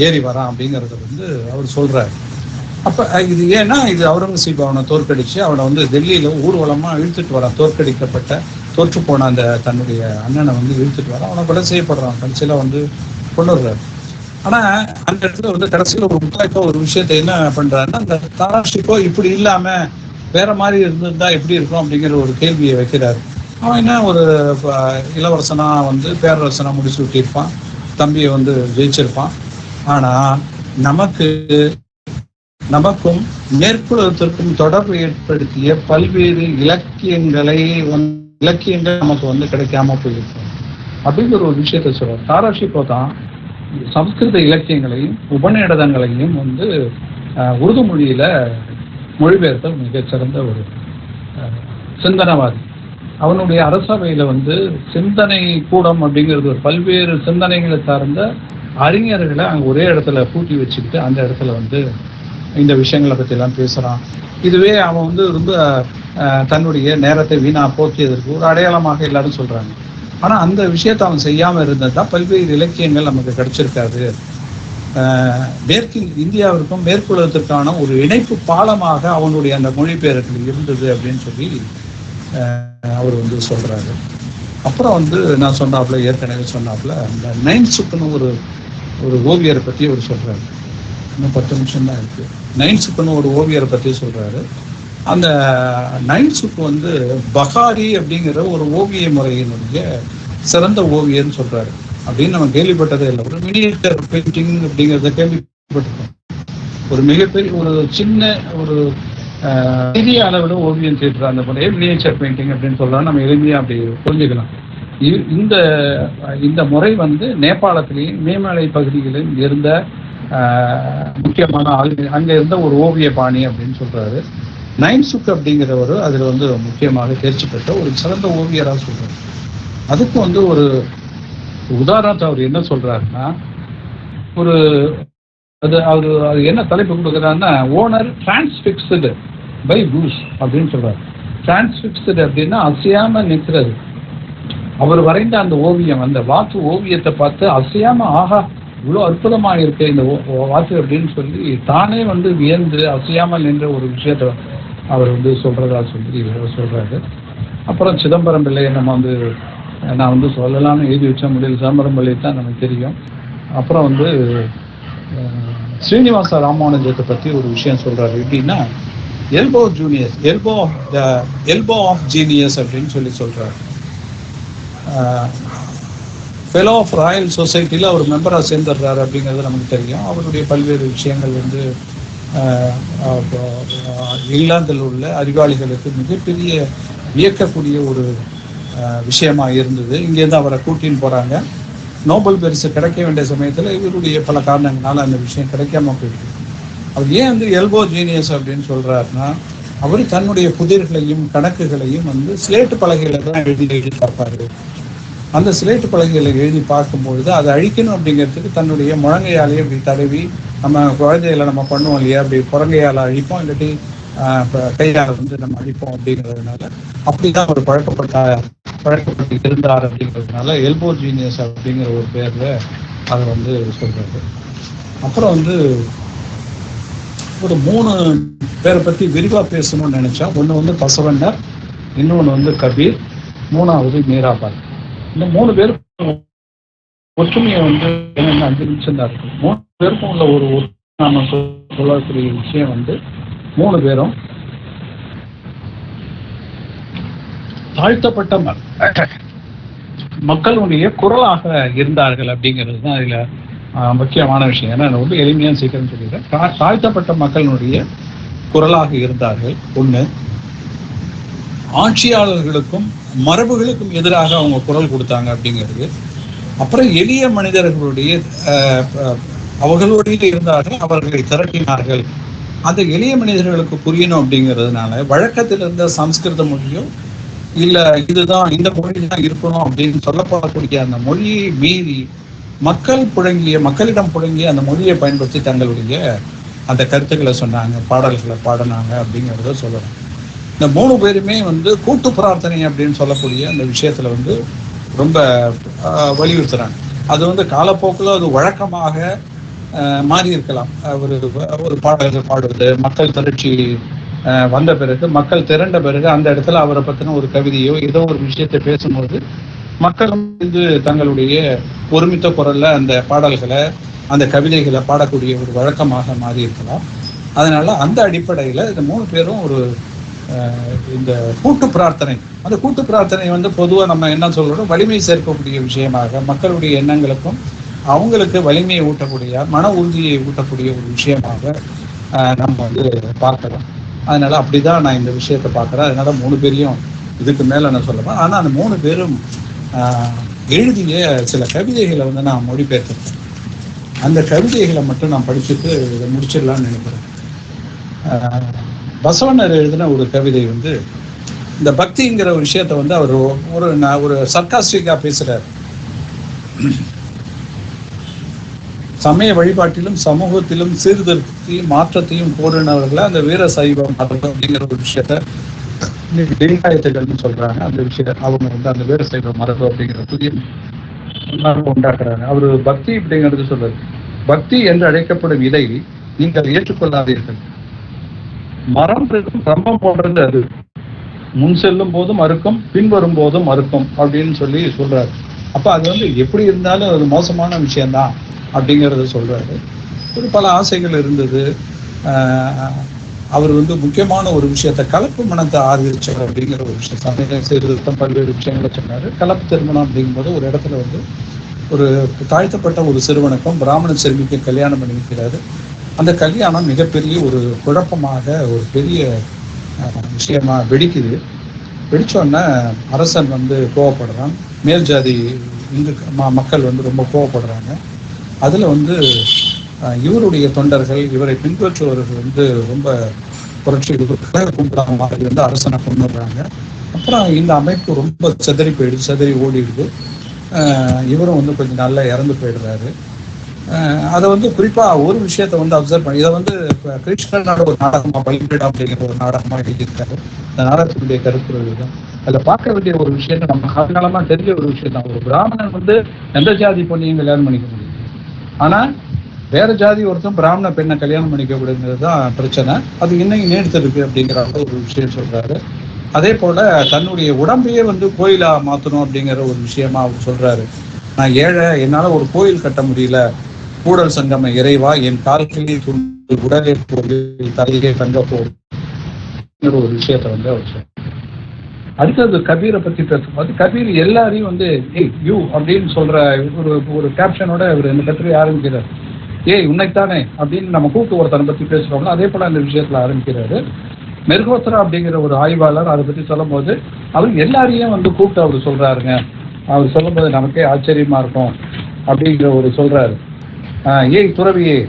ஏறி வரான் அப்படிங்கிறத வந்து அவர் சொல்றாரு. அப்போ இது ஏன்னா இது அவுரங்கசீப் அவனை தோற்கடிச்சு அவனை வந்து டெல்லியில ஊர்வலமாக இழுத்துட்டு வரான். தோற்று போன அந்த தன்னுடைய அண்ணனை வந்து இழுத்துட்டு வரான். அவனை கொலை செய்யப்படுறான். கடைசியில் வந்து கொண்டுடுறாரு. ஆனால் அந்த இடத்துல வந்து கடைசியில் ஒரு முத்தாய்ப்பா ஒரு விஷயத்த என்ன பண்ணுறாருன்னா, அந்த தாரா ஷிகோ இப்படி இல்லாமல் வேற மாதிரி இருந்திருந்தா எப்படி இருக்கும் அப்படிங்கிற ஒரு கேள்வியை வைக்கிறாரு. அவன் என்ன ஒரு இளவரசனா வந்து பேரரசனா முடிச்சு விட்டிருப்பான். தம்பியை வந்து ஜெயிச்சிருப்பான். ஆனால் நமக்கும் மேற்குலகத்திற்கும் தொடர்பு ஏற்படுத்திய பல்வேறு இலக்கியங்கள் நமக்கு வந்து கிடைக்காம போயிருக்கும் அப்படிங்கிற ஒரு விஷயத்த சொல்றார். தாரா ஷிகோ தான் சம்ஸ்கிருத இலக்கியங்களையும் உபநிடதங்களையும் வந்து உருது மொழியில மொழிபெயர்த்த மிகச்சிறந்த ஒரு சிந்தனைவாதி. அவனுடைய அரசவையில வந்து சிந்தனை கூடம் அப்படிங்கிறது ஒரு பல்வேறு சிந்தனைகளை சார்ந்த அறிஞர்களை அங்கே ஒரே இடத்துல கூட்டி வச்சுக்கிட்டு அந்த இடத்துல வந்து இந்த விஷயங்களை பற்றி எல்லாம் பேசுகிறான். இதுவே அவன் வந்து ரொம்ப தன்னுடைய நேரத்தை வீணா போக்கியதற்கு ஒரு அடையாளமாக எல்லாரும் சொல்கிறாங்க. ஆனால் அந்த விஷயத்தை அவன் செய்யாமல் இருந்தது தான் பல்வேறு இலக்கியங்கள் நமக்கு கிடைச்சிருக்காது. இந்தியாவிற்கும் மேற்குலகத்திற்கான ஒரு இணைப்பு பாலமாக அவனுடைய அந்த மொழிபெயர்ப்புகள் இருந்தது அப்படின்னு சொல்லி அவர் வந்து சொல்கிறாரு. அப்புறம் வந்து நான் சொன்னாப்புல ஏற்கனவே சொன்னாப்புல அந்த நைன்சுக்குன்னு ஒரு ஓவியரை பற்றி அவர் சொல்கிறாரு. இன்னும் 10 நிமிஷம் தான் இருக்குது. நைன்சுக்குன்னு ஒரு ஓவியரை பற்றி சொல்கிறாரு. அந்த நைன்சுக்கு வந்து பகாரி அப்படிங்கிற ஒரு ஓவிய முறையினுடைய சிறந்த ஓவியர்னு சொல்கிறாரு. அப்படின்னு நம்ம கேள்விப்பட்டதே இல்லை. ஒரு மினியேச்சர் பெயிண்டிங் அப்படிங்கிறத கேள்விப்பட்டிருக்கோம். ஒரு மிகப்பெரிய ஒரு சின்ன ஒரு சிறிய அளவில் ஓவியம் தீட்டுற அந்த முறையை மினியேச்சர் பெயிண்டிங் அப்படின்னு சொல்லலாம். நம்ம எளிமையாக அப்படி புரிஞ்சுக்கலாம். இந்த முறை வந்து நேபாளத்திலையும் மேமலை பகுதிகளிலும் இருந்த முக்கியமான அங்கே இருந்த ஒரு ஓவிய பாணி அப்படின்னு சொல்றாரு. நைன்சுக் அப்படிங்கிறவர் அதில் வந்து முக்கியமாக தேர்ச்சி பெற்ற ஒரு சிறந்த ஓவியராக சொல்றாரு. அதுக்கு வந்து ஒரு உதாரணத்தை அவர் என்ன சொல்றாருன்னா, அது என்ன தலைப்பு கொடுக்குறாருன்னா, ஓனர் டிரான்ஸ்பிக்ஸ்டு பை பூஸ் அப்படின்னு சொல்றாரு. டிரான்ஸ்பிக்ஸ்டு அப்படின்னா அசையாம நிற்கிறது. அவர் வரைந்த அந்த ஓவியம், அந்த வாத்து ஓவியத்தை பார்த்து அசையாம ஆகா இவ்வளோ அற்புதமாக இருக்கு இந்த வாத்து அப்படின்னு சொல்லி தானே வந்து வியந்து அசையாமல் நின்ற ஒரு விஷயத்த அவர் வந்து சொல்றதா சொல்லி சொல்றாரு. அப்புறம் சிதம்பரம் பிள்ளையை நம்ம வந்து நான் வந்து சொல்லலாம்னு எழுதி வச்ச முடியல. சிதம்பரம் பிள்ளை தான் நமக்கு தெரியும். அப்புறம் வந்து ஸ்ரீனிவாச ராமானுஜத்தை பற்றி ஒரு விஷயம் சொல்றாரு. எப்படின்னா எல்போ ஆஃப் ஜீனியஸ் அப்படின்னு சொல்லி சொல்றாரு. ஃபெலோ ஆஃப் ராயல் சொசைட்டியில் அவர் மெம்பராக சேர்ந்துடுறாரு அப்படிங்கிறது நமக்கு தெரியும். அவருடைய பல்வேறு விஷயங்கள் வந்து இங்கிலாந்தில் உள்ள அறிவாளிகளுக்கு மிகப்பெரிய வியக்கக்கூடிய ஒரு விஷயமாக இருந்தது. இங்கேருந்து அவரை கூட்டின்னு போகிறாங்க. நோபல் பரிசு கிடைக்க வேண்டிய சமயத்தில் இவருடைய பல காரணங்களால் அந்த விஷயம் கிடைக்காம போயிடுது. அவர் ஏன் வந்து எல்போ ஜீனியஸ் அப்படின்னு சொல்கிறாருன்னா, அவர் தன்னுடைய புதிர்களையும் கணக்குகளையும் வந்து ஸ்லேட்டு பலகையில் தான் எழுதி பார்ப்பார். அந்த ஸ்லேட்டு பலகைகளை எழுதி பார்க்கும்பொழுது அதை அழிக்கணும் அப்படிங்கிறதுக்கு தன்னுடைய முழங்கையாலேயே இப்படி தடவி, நம்ம குழந்தைகளை நம்ம பண்ணுவோம் இல்லையா, அப்படி புறங்கையால் அழிப்போம், இல்லாட்டி கையால் வந்து நம்ம அழிப்போம் அப்படிங்கிறதுனால அப்படிதான் அவர் பழக்கப்பட்டு இருந்தார் அப்படிங்கிறதுனால எல்போ ஜீனியஸ் அப்படிங்கிற ஒரு பேரில் அதை வந்து சொல்கிறாரு. அப்புறம் வந்து ஒரு 3 பேரை பற்றி விரிவாக பேசணும்னு நினைச்சா, ஒன்று வந்து பசவண்ணர், இன்னொன்று வந்து கபீர், 3வது மீராபாய். இந்த 3 பேருக்கும் ஒற்றுமையை வந்து 5 நிமிஷம் தான் இருக்கு. 3 பேருக்கும் உள்ள ஒரு நாம சொல்லக்கூடிய விஷயம் வந்து 3 பேரும் தாழ்த்தப்பட்ட மக்களுடைய குரலாக இருந்தார்கள் அப்படிங்கிறது தான் இதுல முக்கியமான விஷயம். ஏன்னா ரொம்ப எளிமையா சீக்கிரம் சொல்லிடுறேன். தாழ்த்தப்பட்ட மக்களுடைய குரலாக இருந்தார்கள். ஒண்ணு, ஆட்சியாளர்களுக்கும் மரபுகளுக்கும் எதிராக அவங்க குரல் கொடுத்தாங்க அப்படிங்கிறது. அப்புறம் எளிய மனிதர்களுடைய அவர்களுடைய இருந்தார்கள், அவர்களை திரட்டினார்கள். அந்த எளிய மனிதர்களுக்கு புரியணும் அப்படிங்கிறதுனால வழக்கத்தில் இருந்த சமஸ்கிருத மொழியோ இல்ல இதுதான் இந்த மொழி தான் இருக்கணும் அப்படின்னு சொல்லப்படக்கூடிய அந்த மொழியை மீறி மக்களிடம் புழங்கிய அந்த மொழியை பயன்படுத்தி தங்களுடைய அந்த கருத்துக்களை சொன்னாங்க, பாடல்களை பாடினாங்க அப்படிங்கிறத சொல்லணும். இந்த 3 பேருமே வந்து கூட்டு பிரார்த்தனை அப்படின்னு சொல்லக்கூடிய அந்த விஷயத்துல வந்து ரொம்ப வலியுறுத்துறாங்க. அது வந்து காலப்போக்கில் அது வழக்கமாக மாறி இருக்கலாம். ஒரு பாடல்கள் பாடுவது, மக்கள் திரட்சி வந்த பிறகு, மக்கள் திரண்ட பிறகு அந்த இடத்துல அவரை பற்றின ஒரு கவிதையோ ஏதோ ஒரு விஷயத்தை பேசும்போது மக்கள் வந்து தங்களுடைய ஒருமித்த குரல்ல அந்த பாடல்களை அந்த கவிதைகளை பாடக்கூடிய ஒரு வழக்கமாக மாறி இருக்கலாம். அதனால அந்த அடிப்படையில் இந்த 3 பேரும் ஒரு இந்த கூட்டு பிரார்த்தனை, அந்த கூட்டு பிரார்த்தனை வந்து பொதுவாக நம்ம என்ன சொல்றோம், வலிமை சேர்க்கக்கூடிய விஷயமாக, மக்களுடைய எண்ணங்களுக்கும் அவங்களுக்கு வலிமையை ஊட்டக்கூடிய, மன உறுதியை ஊட்டக்கூடிய ஒரு விஷயமாக நம்ம வந்து பார்க்கலாம். அதனால அப்படிதான் நான் இந்த விஷயத்தை பார்க்குறேன். அதனால 3 பேரையும் இதுக்கு மேலே நான் சொல்லலாம். ஆனால் அந்த 3 பேரும் எழுதிய சில கவிதைகளை வந்து நான் மொழிபெயர்த்திருக்கேன். அந்த கவிதைகளை மட்டும் நான் படிச்சுட்டு இதை முடிச்சிடலாம்னு நினைக்கிறேன். பசவண்ணர் எழுதின ஒரு கவிதை வந்து இந்த பக்திங்கிற ஒரு விஷயத்த வந்து அவர் ஒரு சர்க்காஸ்டிக்கா பேசுறாரு. சமய வழிபாட்டிலும் சமூகத்திலும் சீர்திருத்தத்தையும் மாற்றத்தையும் கோரினவர்களை அந்த வீர சைவம் அப்படிங்கிற ஒரு விஷயத்த லிங்காயத்துகள்னு சொல்றாங்க. அந்த விஷயம் அவங்க வந்து அந்த வீர சைவ மரபு அப்படிங்கிற புதிய மரபு உண்டாக்குறாங்க. அவரு பக்தி அப்படிங்கிறது சொல்றாரு. பக்தி என்று அழைக்கப்படும் இதை நீங்கள் ஏற்றுக்கொள்ளாதீர்கள். மரம் ரம்பம் போன்றது, அது முன் செல்லும் போதும் அறுக்கும், பின் வரும் போதும் அறுக்கும் அப்படின்னு சொல்லி சொல்றாரு. அப்ப அது வந்து எப்படி இருந்தாலும் அது மோசமான விஷயம்தான் அப்படிங்கிறத சொல்றாரு. ஒரு பல ஆசைகள் இருந்தது. அவர் வந்து முக்கியமான ஒரு விஷயத்த கலப்பு மனத்தை ஆதரிச்சார் அப்படிங்கிற ஒரு விஷயம், சமய சீர்திருத்தம் பல்வேறு விஷயங்களை சொன்னாரு. கலப்பு திருமணம் அப்படிங்கும்போது ஒரு இடத்துல வந்து ஒரு தாழ்த்தப்பட்ட ஒரு சிறுவனுக்கும் பிராமண சிறுமிக்கும் கல்யாணம் பண்ணி வைக்கிறாரு. அந்த கல்யாணம் மிகப்பெரிய ஒரு குழப்பமாக ஒரு பெரிய விஷயமா வெடிக்குது. வெடிச்சோடனே அரசன் வந்து கோவப்படுறான். மேல் ஜாதி இந்து மக்கள் வந்து ரொம்ப கோவப்படுறாங்க. அதில் வந்து இவருடைய தொண்டர்கள், இவரை பின்பற்றுவர்கள் வந்து ரொம்ப புரட்சி கும்பிடாம மாதிரி வந்து அரசனை கொண்டுடுறாங்க. அப்புறம் இந்த அமைப்பு ரொம்ப சிதறி ஓடிடுது. இவரும் வந்து கொஞ்சம் நல்லா இறந்து போயிடுறாரு. அதை வந்து குறிப்பாக ஒரு விஷயத்த வந்து அப்சர்வ் பண்ணி, இதை வந்து கிருஷ்ணனோட ஒரு நாடகமாக பலிபீடம் அப்படிங்கிற ஒரு நாடகமாக எழுதியிருக்காரு. இந்த நாடகத்தினுடைய கருத்து தான் அதில் பார்க்க வேண்டிய ஒரு விஷயத்த நம்ம காலகாலமாக தெரிஞ்ச ஒரு விஷயம் தான். ஒரு பிராமணன் வந்து எந்த ஜாதி பொண்ணையும் கல்யாணம் பண்ணிக்க முடியும். ஆனால் வேற ஜாதி ஒருத்தன் பிராமண பெண்ணை கல்யாணம் பண்ணிக்க கூடாதுங்கிறது தான் பிரச்சனை. அது இன்னைக்கு நீடித்து இருக்கு அப்படிங்கிற ஒரு விஷயம் சொல்றாரு. அதே போல தன்னுடைய உடம்பையே வந்து கோயிலா மாற்றணும் அப்படிங்கிற ஒரு விஷயமா அவர் சொல்றாரு. நான் ஏழை, என்னால் ஒரு கோயில் கட்ட முடியல, கூடல் சங்கம இறைவா என் கால்களில் துண்டு உடலே கோயில் தலையே தங்க போகிற ஒரு விஷயத்த வந்து அவர் சொல்றாரு. அடுத்தது கபீரை பத்தி பேசும்போது கபீர் எல்லாரையும் வந்து ஏய் யூ அப்படின்னு சொல்ற ஒரு கேப்ஷனோட அவர் இந்த கட்டுரை ஆரம்பிக்கிறார். ஏய் உன்னைத்தானே அப்படின்னு நம்ம கூப்பிட்டு ஒருத்தனை பத்தி பேசுறோம்ல, அதே போல அந்த விஷயத்துல ஆரம்பிக்கிறாரு. மெர்கோத்ரா அப்படிங்கிற ஒரு ஆய்வாளர் அதை பத்தி சொல்லும் போது அவர் எல்லாரையும் வந்து கூப்பிட்டு அவர் சொல்றாருங்க. அவர் சொல்லும் போது நமக்கே ஆச்சரியமா இருக்கும் அப்படிங்கிற ஒரு சொல்றாரு. ஏய் துறவியே,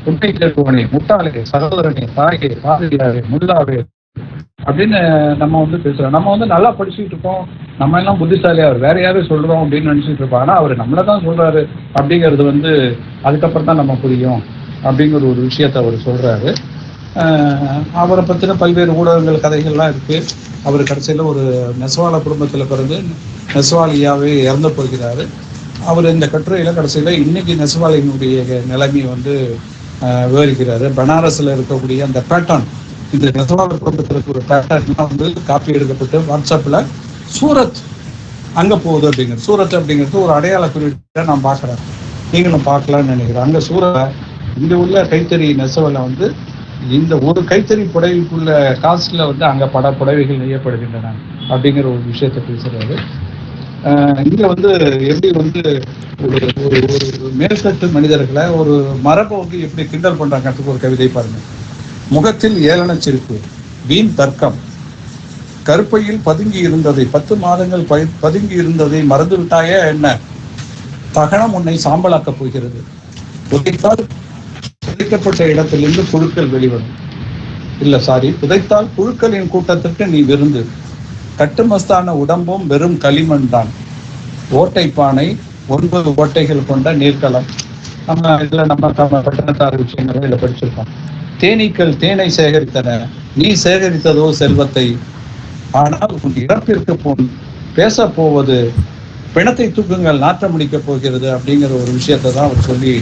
உன்னை சேர்ப்பவனே, முட்டாளே, சகோதரனே, தாயே, பாதிரியாரே, முல்லாவே அப்படின்னு நம்ம வந்து பேசுறோம். நம்ம வந்து நல்லா படிச்சுட்டு இருக்கோம், நம்ம எல்லாம் புத்திசாலியா வேற யாரும் சொல்றோம் அப்படின்னு நினைச்சிட்டு இருப்போம். ஆனா அவர் நம்மளை தான் சொல்றாரு அப்படிங்கிறது வந்து அதுக்கப்புறம் தான் நம்ம புரியும் அப்படிங்கிற ஒரு விஷயத்த அவர் சொல்றாரு. அவரை பத்தின பல்வேறு ஊடகங்கள் கதைகள்லாம் இருக்கு. அவர் கடைசியில் ஒரு நெசவாள குடும்பத்தில் பிறந்து நெசவாளியாவே இறந்து போகிறாரு. அவர் இந்த கட்டுரையில கடைசியில் இன்னைக்கு நெசவாளியினுடைய நிலைமை வந்து விவரிக்கிறாரு. பனாரஸ்ல இருக்கக்கூடிய அந்த பேட்டர்ன், இந்த நெசவாளர் குடும்பத்தில் இருக்கிற ஒரு பேட்டர்ன்லாம் வந்து காப்பி எடுக்கப்பட்டு வாட்ஸ்அப்ல சூரத் அங்க போகுது அப்படிங்கிறது. சூரத் அப்படிங்கிறது ஒரு அடையாள குறியீட்டை நான் பார்க்குறேன், நீங்களும் பார்க்கலாம்னு நினைக்கிறேன். அங்க இங்க உள்ள கைத்தறி நெசவுல வந்து இந்த ஒரு கைத்தறி புடவைக்குள்ள காசுல வந்து அங்க பல புடவைகள் நெய்யப்படுகின்றன அப்படிங்கிற ஒரு விஷயத்தை பேசுறாரு. இங்க வந்து எப்படி வந்து ஒரு ஒரு ஒரு மேல்தட்டு மனிதர்களை ஒரு மரபை வந்து எப்படி கிண்டல் பண்றாங்கிறதுக்கு ஒரு கவிதை பாருங்க. முகத்தில் ஏளன சிரிப்பு, வீண் தர்க்கம், கருப்பையில் பதுங்கி இருந்ததை 10 மாதங்கள் பதுங்கி இருந்ததை மறந்து விட்டாயே என்ன, தகனம் உன்னை சாம்பலாக்கப் போகிறது, புதைத்தால் புதைக்கப்பட்ட இடத்திலிருந்து புழுக்கள் வெளிவரும், புதைத்தால் புழுக்களின் கூட்டத்திற்கு நீ விருந்து, கட்டுமஸ்தான உடம்பும் வெறும் களிமண் தான், ஓட்டை பானை 9 ஓட்டைகள் கொண்ட நீர்க்களம். நம்ம பட்டணத்தார் விஷயங்களை இதுல படிச்சிருக்கோம். தேனீக்கள் தேனை சேகரித்தன, நீ சேகரித்ததோ செல்வத்தை, ஆனால் உன் இறப்பிற்கு போன் பேச போவது பிணத்தை தூக்குங்கள் நாற்றம் முடிக்க போகிறது அப்படிங்கிற ஒரு விஷயத்தை தான் அவர் சொல்லி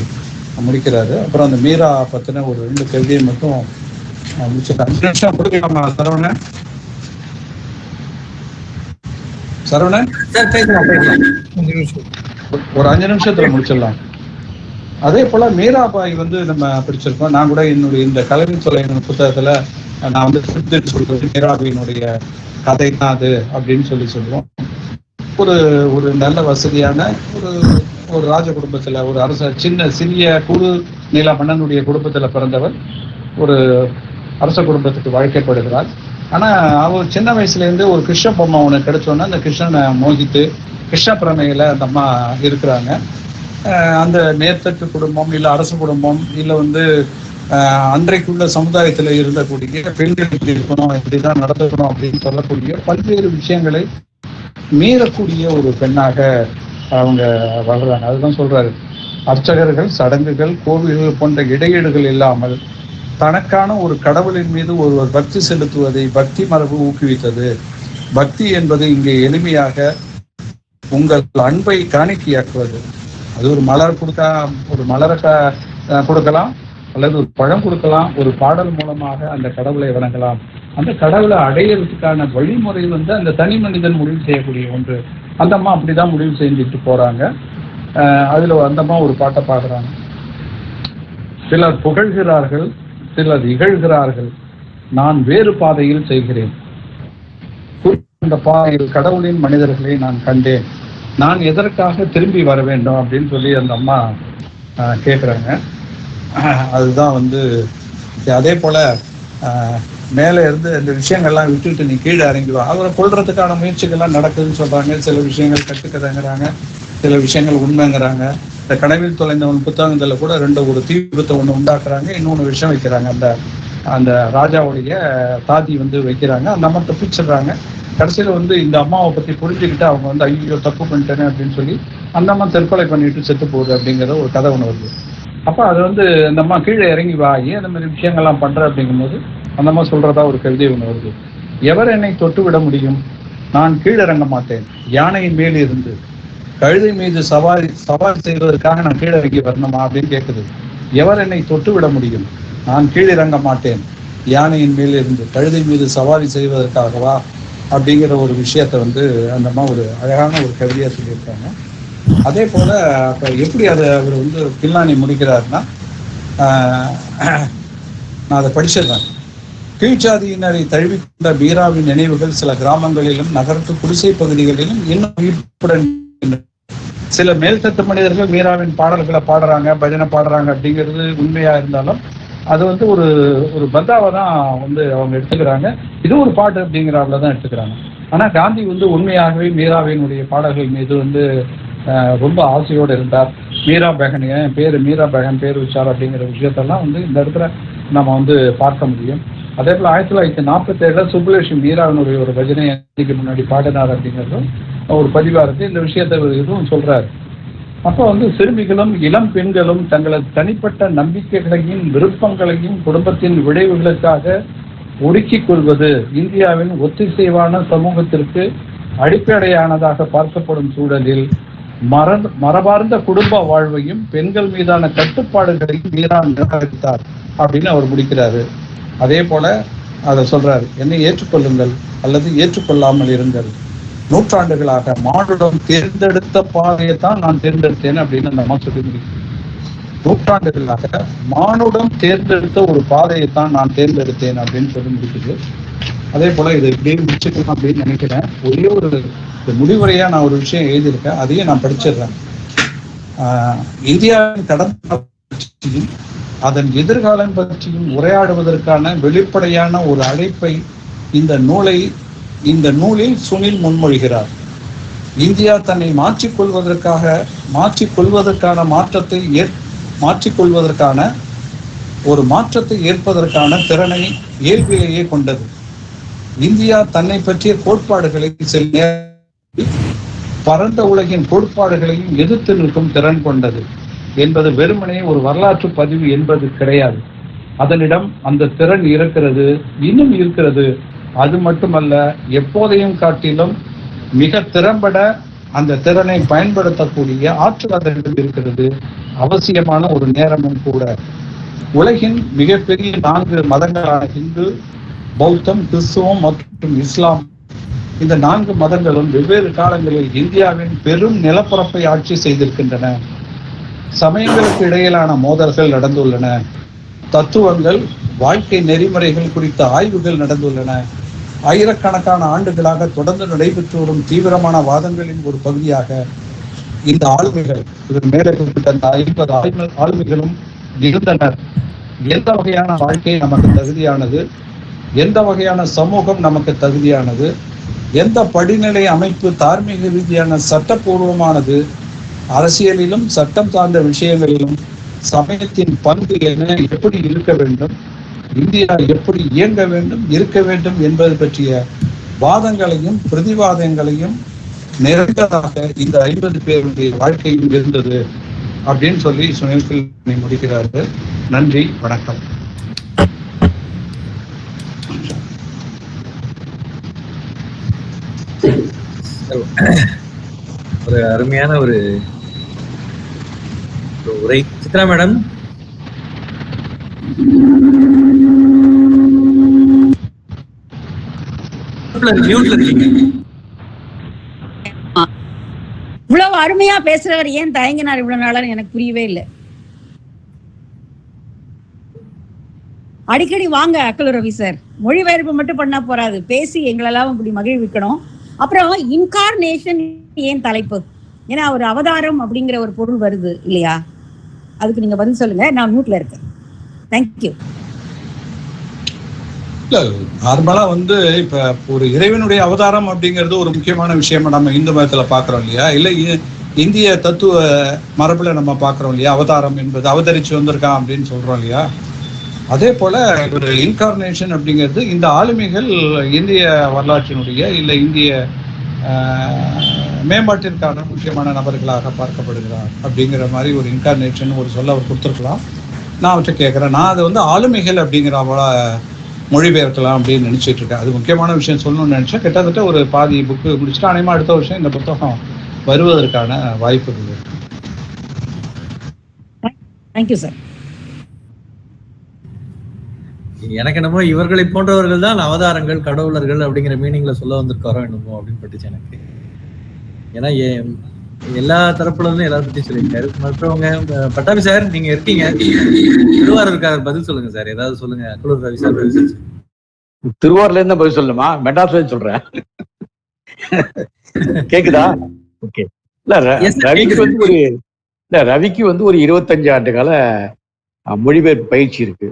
முடிக்கிறாரு. அப்புறம் அந்த மீரா பத்தின ஒரு 2 கவிதையை மட்டும் முடிச்சிருக்காங்க. 5 நிமிஷம் கொடுக்கலாமா சரவணன்? ஒரு 5 நிமிஷத்துல முடிச்சிடலாம். அதே போல மீராபாய் வந்து நம்ம படிச்சிருக்கோம். நான் கூட என்னுடைய இந்த கலவி தொலை புத்தகத்துல நான் வந்து சொல்றது மீராபாயினுடைய கதை தான் அது அப்படின்னு சொல்லுவோம். ஒரு நல்ல வசதியான ஒரு ராஜ குடும்பத்துல, ஒரு அரச சிறிய குறு நீல மன்னனுடைய குடும்பத்துல பிறந்தவர் ஒரு அரச குடும்பத்துக்கு வாழ்க்கைப்படுகிறார். ஆனா அவர் சின்ன வயசுல இருந்து ஒரு கிருஷ்ண பொம்மை அவனுக்கு கிடைச்சோன்னா அந்த கிருஷ்ணனை மோகித்து கிருஷ்ண பிரமையில அந்த அம்மா இருக்கிறாங்க. அந்த மேற்தட்டு குடும்பம் இல்ல அரசு குடும்பம் இல்ல வந்து அன்றைக்குள்ள சமுதாயத்துல இருந்தக்கூடிய பெண்கள் இப்படி இருக்கணும், இப்படிதான் நடந்துக்கணும் அப்படின்னு சொல்லக்கூடிய பல்வேறு விஷயங்களை மீறக்கூடிய ஒரு பெண்ணாக அவங்க வளர்றாங்க. அதுதான் சொல்றாரு, அர்ச்சகர்கள், சடங்குகள், கோவில்கள் போன்ற இடையீடுகள் இல்லாமல் தனக்கான ஒரு கடவுளின் மீது ஒருவர் பக்தி செலுத்துவதை பக்தி மரபு ஊக்குவித்தது. பக்தி என்பது இங்கே எளிமையாக உங்கள் அன்பை காணிக்கையாக்குவது. அது ஒரு மலர் ஒரு மலரை கொடுக்கலாம், அல்லது ஒரு பழம் கொடுக்கலாம், ஒரு பாடல் மூலமாக அந்த கடவுளை வணங்கலாம். அந்த கடவுளை அடையிறதுக்கான வழிமுறை வந்து அந்த தனி மனிதன் முடிவு செய்யக்கூடிய ஒன்று. அந்த அம்மா அப்படிதான் முடிவு செஞ்சுட்டு போறாங்க. அதுல அந்த அம்மா ஒரு பாட்டை பாடுறாங்க. சிலர் புகழ்கிறார்கள், சிலர் இகழ்கிறார்கள், நான் வேறு பாதையில் செய்கிறேன். அந்த பாதையில் கடவுளின் மனிதர்களை நான் கண்டேன், நான் எதற்காக திரும்பி வர வேண்டும் அப்படின்னு சொல்லி அந்த அம்மா கேட்குறாங்க. அதுதான் வந்து அதே போல மேலே இருந்து இந்த விஷயங்கள்லாம் விட்டுட்டு நீ கீழே இறங்கிடுவா. அவரை கொள்றதுக்கான முயற்சிகள்லாம் நடக்குதுன்னு சொல்றாங்க. சில விஷயங்கள் கட்டுக்கதைங்கிறாங்க, சில விஷயங்கள் உண்மைங்கிறாங்க. இந்த கனவில் தொலைந்தவன் புத்தகங்களில் கூட ஒரு தீ விபத்தை ஒன்று உண்டாக்குறாங்க, இன்னொன்று விஷயம் வைக்கிறாங்க. அந்த ராஜாவுடைய தாதி வந்து வைக்கிறாங்க, அந்த அம்மா தப்பிச்சிடுறாங்க. கடைசியில் வந்து இந்த அம்மாவை பற்றி புரிஞ்சுக்கிட்டு அவங்க வந்து ஐயோ தப்பு பண்ணிட்டேனே அப்படின்னு சொல்லி அந்த அம்மா தற்கொலை பண்ணிட்டு செத்து போகுது அப்படிங்கிற ஒரு கதை ஒன்று வருது. அப்போ அது வந்து அந்த அம்மா கீழே இறங்கி வா, ஏன் அந்த மாதிரி விஷயங்கள்லாம் பண்ற அப்படிங்கும்போது அந்த அம்மா சொல்றதா ஒரு கவிதை ஒன்று வருது. எவர் என்னை தொட்டு விட முடியும், நான் கீழிறங்க மாட்டேன், யானையின் மேல் இருந்து கழுதை மீது சவாரி செய்வதற்காக நான் கீழே இறங்கி வரணுமா அப்படின்னு கேட்குது. எவர் என்னை தொட்டு விட முடியும், நான் கீழிறங்க மாட்டேன், யானையின் மேல் இருந்து கழுதை மீது சவாரி செய்வதற்காகவா அப்படிங்கிற ஒரு விஷயத்த வந்து அந்த அம்மா ஒரு அழகான ஒரு கவிதையா சொல்லியிருக்காங்க. அதே போல அப்ப எப்படி அதை அவர் வந்து பில்லானி முடிக்கிறாருன்னா, நான் அதை படிச்சிடுறேன். கீழ்ச்சாதியினரை தழுவிக்கொண்ட மீராவின் நினைவுகள் சில கிராமங்களிலும் நகரத்து குடிசை பகுதிகளிலும் இன்னும் உயிர்ப்புடன். சில மேல்தட்டு மனிதர்கள் மீராவின் பாடல்களை பாடுறாங்க, பஜனை பாடுறாங்க அப்படிங்கிறது உண்மையா இருந்தாலும் அது வந்து ஒரு பந்தாவை தான் வந்து அவங்க எடுத்துக்கிறாங்க. இது ஒரு பாட்டு அப்படிங்கிறவங்கள தான் எடுத்துக்கிறாங்க. ஆனா காந்தி வந்து உண்மையாகவே மீராவினுடைய பாடல்கள் மீது வந்து ரொம்ப ஆசையோடு இருந்தார். மீரா பெகன், ஏன் பேர் மீரா பெகன் பேர் வச்சார் அப்படிங்கிற விஷயத்தெல்லாம் வந்து இந்த இடத்துல நம்ம வந்து பார்க்க முடியும். அதே போல் 1947 சுப்புலட்சுமி மீராவினுடைய ஒரு பஜனை அன்னைக்கு முன்னாடி பாடினார் அப்படிங்கிறதும் ஒரு பதிவாக இருக்கு. இந்த விஷயத்தை இதுவும் சொல்றாரு. அப்போ வந்து சிறுமிகளும் இளம் பெண்களும் தங்களது தனிப்பட்ட நம்பிக்கைகளையும் விருப்பங்களையும் குடும்பத்தின் விளைவுகளுக்காக ஒடுக்கிக் கொள்வது இந்தியாவின் ஒத்திசைவான சமூகத்திற்கு அடிப்படையானதாக பார்க்கப்படும் சூழலில் மரபார்ந்த குடும்ப வாழ்வையும் பெண்கள் மீதான கட்டுப்பாடுகளையும் மீறான் நிராகரித்தார் அப்படின்னு அவர் முடிக்கிறாரு. அதே போல அதை சொல்றாரு, என்னை ஏற்றுக்கொள்ளுங்கள் அல்லது ஏற்றுக்கொள்ளாமல் இருங்கள், நூற்றாண்டுகளாக மானுடம் தேர்ந்தெடுத்த பாதையை தான் நான் தேர்ந்தெடுத்தேன் அப்படின்னு அந்த அம்மா சொல்லி முடிக்கிறேன். நூற்றாண்டுகளாக மானுடம் தேர்ந்தெடுத்த ஒரு பாதையை தான் நான் தேர்ந்தெடுத்தேன் அப்படின்னு சொல்லி முடிக்குது. அதே போல இதை இப்படியே முடிச்சுக்கலாம் அப்படின்னு நினைக்கிறேன். ஒரே ஒரு முடிவுரையா நான் ஒரு விஷயம் எழுதியிருக்கேன், அதையும் நான் படிச்சிடுறேன். இந்தியாவின் கடந்த பற்றியும் அதன் எதிர்காலம் பற்றியும் உரையாடுவதற்கான வெளிப்படையான ஒரு அழைப்பை இந்த நூலில் சுனில் முன்மொழிகிறார். இந்தியா தன்னை மாற்றிக்கொள்வதற்கான ஒரு மாற்றத்தை ஏற்பதற்கான திறனை இயல்பிலேயே கொண்டது. இந்தியா தன்னை பற்றிய கோட்பாடுகளை பரந்த உலகின் கோட்பாடுகளையும் எதிர்த்து நிற்கும் திறன் கொண்டது என்பது வெறுமனே ஒரு வரலாற்று பதிவு என்பது கிடையாது. அதனிடம் அந்த திறன் இன்னும் இருக்கிறது. அது மட்டுமல்ல, எப்போதையும் காட்டிலும் மிக திறம்பட அந்த திறனை பயன்படுத்தக்கூடிய ஆற்றல் அதனிடம் இருக்கிறது. அவசியமான ஒரு நேரமும் கூட. உலகின் மிகப்பெரிய 4 மதங்களான இந்து, பௌத்தம், கிறிஸ்துவம் மற்றும் இஸ்லாம், இந்த 4 மதங்களும் வெவ்வேறு காலங்களில் இந்தியாவின் பெரும் நிலப்பரப்பை ஆட்சி செய்திருக்கின்றன. சமயங்களுக்கு இடையிலான மோதல்கள் நடந்துள்ளன. தத்துவங்கள், வாழ்க்கை நெறிமுறைகள் குறித்த ஆய்வுகள் நடந்துள்ளன. ஆயிரக்கணக்கான ஆண்டுகளாக தொடர்ந்து நடைபெற்று வரும் தீவிரமான வாதங்களின் ஒரு பகுதியாக இந்த ஆளுமைகள், இதன் மேலே குறிப்பிட்ட அந்த 50 ஆளுமைகளும் இருந்தனர். எந்த வகையான வாழ்க்கை நமக்கு தகுதியானது, எந்த வகையான சமூகம் நமக்கு தகுதியானது, எந்த படிநிலை அமைப்பு தார்மீக ரீதியான சட்டப்பூர்வமானது, அரசியலிலும் சட்டம் சார்ந்த விஷயங்களிலும் சமயத்தின் பங்கு என்ன, எப்படி இருக்க வேண்டும், இந்தியா எப்படி இயங்க வேண்டும், இருக்க வேண்டும் என்பது பற்றிய வாதங்களையும் பிரதிவாதங்களையும் நிறைந்ததாக இந்த 50 பேருடைய வாழ்க்கையும் இருந்தது அப்படின்னு சொல்லி சுனில் முடிக்கிறார்கள். நன்றி, வணக்கம். ஒரு அருமையான ஒரு உரை. சித்ரா மேடம், இவ்வளவு அருமையா பேசுறவர் ஏன் தயங்கினார் இவ்வளவு நாளான்னு எனக்கு புரியவே இல்லை. அடிக்கடி வாங்க அக்கல் ரவி சார், மொழிபெயர்ப்பு மட்டும் பண்ணா போறாது, பேசி எங்களெல்லாம் இப்படி மகிழ்விக்கணும். அப்புறம் இன்கார்னேஷன் ஏன் தலைப்பு? ஏன்னா ஒரு அவதாரம் அப்படிங்கிற ஒரு பொருள் வருது இல்லையா? அதுக்கு நீங்க பதில் சொல்லுங்க. நான் மியூட்ல இருக்கேன். தேங்க்யூ. இல்ல, நார்மலா இப்ப ஒரு இறைவனுடைய அவதாரம் அப்படிங்கிறது ஒரு முக்கியமான விஷயமா நம்ம இந்து மதத்துல பாக்குறோம் இல்லையா? இல்ல இந்திய தத்துவ மரபுல நம்ம பாக்குறோம் இல்லையா? அவதாரம் என்பது அவதரிச்சு வந்திருக்கான் அப்படின்னு சொல்றோம் இல்லையா? அதே போல ஒரு இன்கார்னேஷன் அப்படிங்கிறது இந்த ஆளுமைகள் இந்திய வரலாற்றினுடைய இல்ல இந்திய மேம்பாட்டிற்கான முக்கியமான நபர்களாக பார்க்கப்படுகிறார் அப்படிங்கிற மாதிரி ஒரு இன்கார்னேஷன் ஒரு சொல்ல அவர் கொடுத்துருக்கலாம். நான் அவற்றை கேட்குறேன். நான் அதை ஆளுமைகள் அப்படிங்கிறவங்கள மொழிபெயர்க்கலாம் அப்படின்னு நினைச்சிட்டு இருக்கேன். அது முக்கியமான விஷயம் சொல்லணும்னு நினைச்சேன். கிட்டத்தட்ட ஒரு பாதி புக்கு முடிச்சுட்டு அனைமா அடுத்த வருஷம் இந்த புத்தகம் வருவதற்கான வாய்ப்புகள் இருக்கு. Thank you sir. எனக்கு என்னமோ இவர்களை போன்றவர்கள் தான் அவதாரங்கள், கடவுளர்கள் அப்படிங்கிற மீனிங்ல சொல்ல வந்திருக்காரோ என்னமோ அப்படின்னு பட்டுச்சு எனக்கு. ஏன்னா எல்லா தரப்புல இருந்து எல்லாரும் பத்தி சொல்லியிருக்காரு. மற்றவங்க பட்டாபி சார் நீங்க இருக்கீங்க, திருவாரூர் இருக்காரு, பதில் சொல்லுங்க சார், ஏதாவது சொல்லுங்க. அக்குலூர் ரவி சார் திருவாரூர்ல இருந்து பதில் சொல்லணுமா? மெட்ராஸ்ல சொல்றேன். கேக்குதா? ஓகே. ரவிக்கு ஒரு 25 ஆண்டு கால மொழிபெயர்ப்பு பயிற்சி இருக்கு.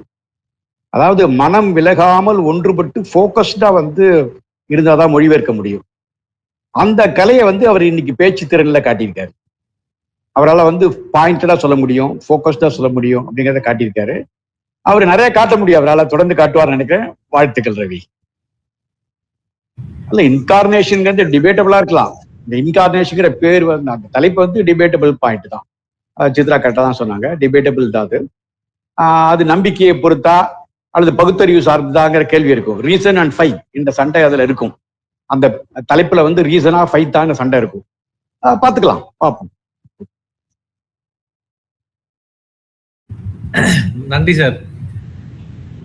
அதாவது மனம் விலகாமல் ஒன்றுபட்டு போக்கஸ்டா இருந்தாதான் மொழிபெயர்க்க முடியும். அந்த கலையை அவர் இன்னைக்கு பேச்சு திறன்ல காட்டியிருக்காரு. அவரால் பாயிண்டடா சொல்ல முடியும், போக்கஸ்டா சொல்ல முடியும் அப்படிங்கிறத காட்டியிருக்காரு. அவர் நிறைய காட்ட முடியும், அவரால் தொடர்ந்து காட்டுவார் நினைக்கிறேன். வாழ்த்துக்கள் ரவி. அல்ல, இன்கார்னேஷன் டிபேட்டபிளா இருக்கலாம். இந்த இன்கார்னேஷன் பேர் அந்த தலைப்பு டிபேட்டபிள் பாயிண்ட் தான். சித்ரா கரெக்டா தான் சொன்னாங்க, டிபேட்டபிள் தான் அது. அது நம்பிக்கையை பொறுத்தா அல்லது பகுத்தறிவு சார்ந்ததாங்கிற கேள்வி இருக்கும். ரீசன் அண்ட் ஃபைட் இந்த சண்டை அதுல இருக்கும். அந்த தலைப்புல ரீசனா ஃபைட்டாங்க சண்டை இருக்கும். பார்த்துக்கலாம், பார்ப்போம். நன்றி சார்.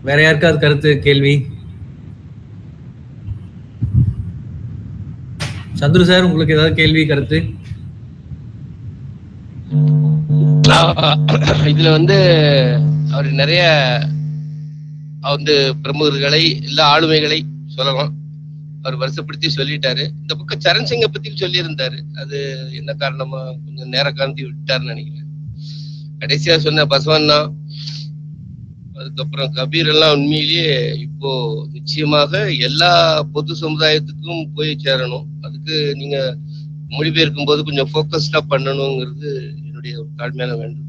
வேற யாருக்காவது கருத்து, கேள்வி? சந்துரு சார், உங்களுக்கு ஏதாவது கேள்வி, கருத்து? இதுல வந்து அவர் நிறைய வந்து பிரமுகர்களை இல்ல ஆளுமைகளை சொல்லலாம். அவர் வருஷப்படுத்தி சொல்லிட்டாரு. இந்த பக்கம் சரண் சிங்கை பத்தி சொல்லியிருந்தாரு. அது என்ன காரணமா கொஞ்சம் நேர காந்தி விட்டாருன்னு நினைக்கிறேன். கடைசியா சொன்ன பசவண்ணா, அதுக்கப்புறம் கபீர் எல்லாம் உண்மையிலேயே இப்போ நிச்சயமாக எல்லா பொது சமுதாயத்துக்கும் போய் சேரணும். அதுக்கு நீங்க மொழிபெயர்க்கும் போது கொஞ்சம் போக்கஸ்டா பண்ணணுங்கிறது என்னுடைய தாழ்மையான வேண்டும்.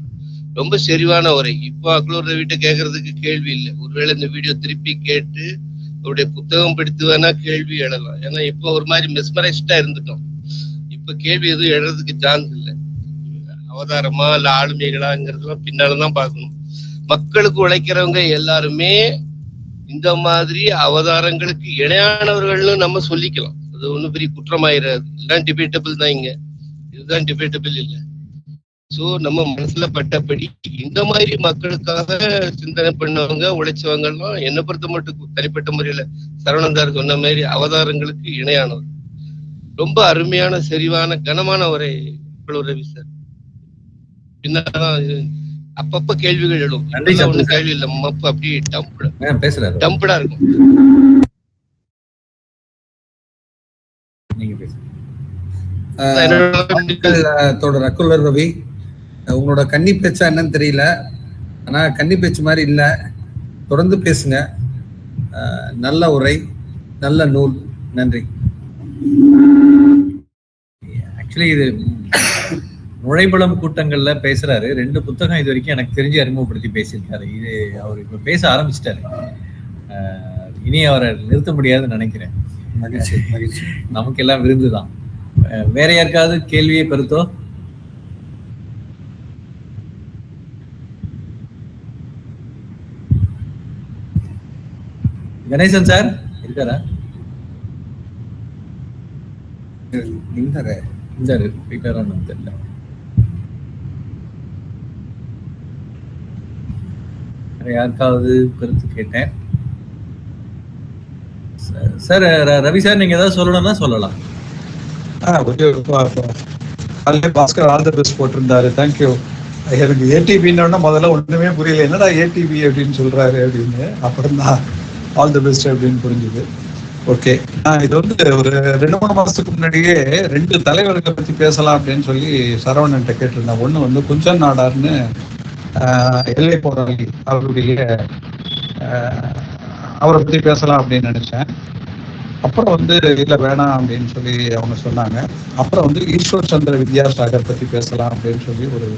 ரொம்ப செறிவான உரை. இப்போ அக்லூர் ரவிட்ட கேட்கறதுக்கு கேள்வி இல்லை. ஒருவேளை இந்த வீடியோ திருப்பி கேட்டு அவருடைய புத்தகம் படித்து வேணா கேள்வி எழலாம். ஏன்னா இப்போ ஒரு மாதிரி மெஸ்மரைஸ்டா இருந்துட்டோம். இப்ப கேள்வி எதுவும் எழறதுக்கு சான்ஸ் இல்லை. அவதாரமா இல்ல ஆளுமைகளாங்கிறதுலாம் பின்னால்தான் பார்க்கணும். மக்களுக்கு உழைக்கிறவங்க எல்லாருமே இந்த மாதிரி அவதாரங்களுக்கு இணையானவர்கள்னு நம்ம சொல்லிக்கலாம். அது ஒண்ணும் பெரிய குற்றமாயிராது. எல்லாம் டிபேட்டபிள் தான். இங்க இதுதான் டிபேட்டபிள் இல்லை. சோ நம்ம மனசுல பட்டபடி இந்த மாதிரி மக்களுக்காக சிந்தனை பண்ணவங்க, உழைச்சவங்க எல்லாம் என்ன பொறுத்த மட்டும் தனிப்பட்ட முறையில சரவணந்தார் சொன்ன மாதிரி அவதாரங்களுக்கு இணையானவர். ரொம்ப அருமையான, செறிவான, கனமான உரை ரவி சார். பின்னாதான் அப்பப்ப கேள்விகள் எழும். ஒண்ணு கேள்வி இல்ல, மப்பு அப்படியே டம்படா இருக்கும். தோழர் அக்குலர் ரவி, உங்களோட கன்னி பேச்சா என்னன்னு தெரியல, ஆனா கன்னி பேச்சு மாதிரி இல்ல. தொடர்ந்து பேசுங்க. நல்ல உரை, நல்ல நூல். நன்றி. ஆக்சுவலி இது நுழைபலம் கூட்டங்கள்ல பேசுறாரு. 2 புத்தகம் இது வரைக்கும் எனக்கு தெரிஞ்சு அறிமுகப்படுத்தி பேசியிருக்காரு. இது அவர் இப்ப பேச ஆரம்பிச்சிட்டாரு. இனி அவரை நிறுத்த முடியாதுன்னு நினைக்கிறேன். மகிழ்ச்சி, மகிழ்ச்சி. நமக்கு எல்லாம் விருந்துதான். வேற யாருக்காவது கேள்வியை, கருத்தோ? கணேசன் சார் இருக்காரா? தெரியல. யாருக்காவது கருத்து கேட்டேன். சார் ரவி சார், நீங்க ஏதாவது சொல்லணும்னா சொல்லலாம். பாஸ்கர் ஆல் தி பெஸ்ட் போட்டிருந்தாரு. தேங்க்யூ. எனக்கு ஏடிபின்னா முதல்ல ஒண்ணுமே புரியல, என்னடா ஏடிபி அப்படின்னு சொல்றாரு அப்படின்னு. அப்புறம் தான் ஆல் தி பெஸ்ட் அப்படின்னு புரிஞ்சுது. ஓகே, இது வந்து ஒரு 2-3 மாசத்துக்கு முன்னாடியே 2 தலைவர்களை பத்தி பேசலாம் அப்படின்னு சொல்லி சரவணன் கேட்டிருந்தேன். ஒண்ணு வந்து குஞ்சன் நாடார்னு எல்லை போராளி, அவரை பத்தி பேசலாம் அப்படின்னு நினைச்சேன். அப்புறம் வந்து இல்லை வேணாம் அப்படின்னு சொல்லி அவங்க சொன்னாங்க. அப்புறம் வந்து ஈஸ்வர் சந்திர வித்யாசாகர் பத்தி பேசலாம் அப்படின்னு சொல்லி ஒரு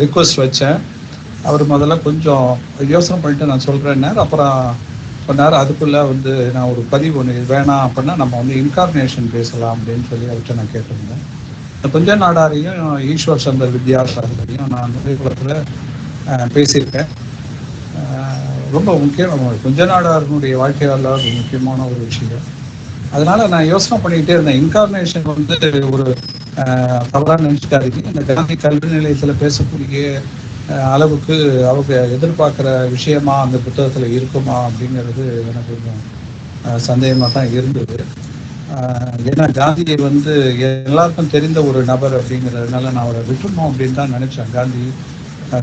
ரிக்வஸ்ட் வச்சேன். அவர் முதல்ல கொஞ்சம் யோசனை பண்ணிட்டு நான் சொல்றேன்னாரு. அப்புறம் சொன்னார், அதுக்குள்ள வந்து நான் ஒரு பதிவு ஒன்று வேணாம் அப்படின்னா நம்ம வந்து இன்கார்னேஷன் பேசலாம் அப்படின்னு சொல்லி அவர்கிட்ட நான் கேட்டிருந்தேன். இந்த குஞ்ச நாடாரையும் ஈஸ்வர் சந்திர வித்யாசாகரையும் நான் நுழைவுலத்தில் பேசியிருக்கேன். ரொம்ப முக்கியம், குஞ்ச நாடாரனுடைய வாழ்க்கை வரலாறு முக்கியமான ஒரு விஷயம். அதனால நான் யோசனை பண்ணிக்கிட்டே இருந்தேன். இன்கார்னேஷன் வந்து ஒரு தவறாக நினைச்சுக்காதீங்க. இந்த காந்தி கல்வி நிலையத்தில் பேசக்கூடிய அளவுக்கு அவங்க எதிர்பார்க்குற விஷயமா அந்த புத்தகத்தில் இருக்குமா அப்படிங்கிறது எனக்கு கொஞ்சம் சந்தேகமாக தான் இருந்தது. ஏன்னா காந்தியை வந்து எல்லாருக்கும் தெரிந்த ஒரு நபர் அப்படிங்கிறதுனால நான் அவரை விட்டுணும் அப்படின்னு தான் நினைச்சேன். காந்தி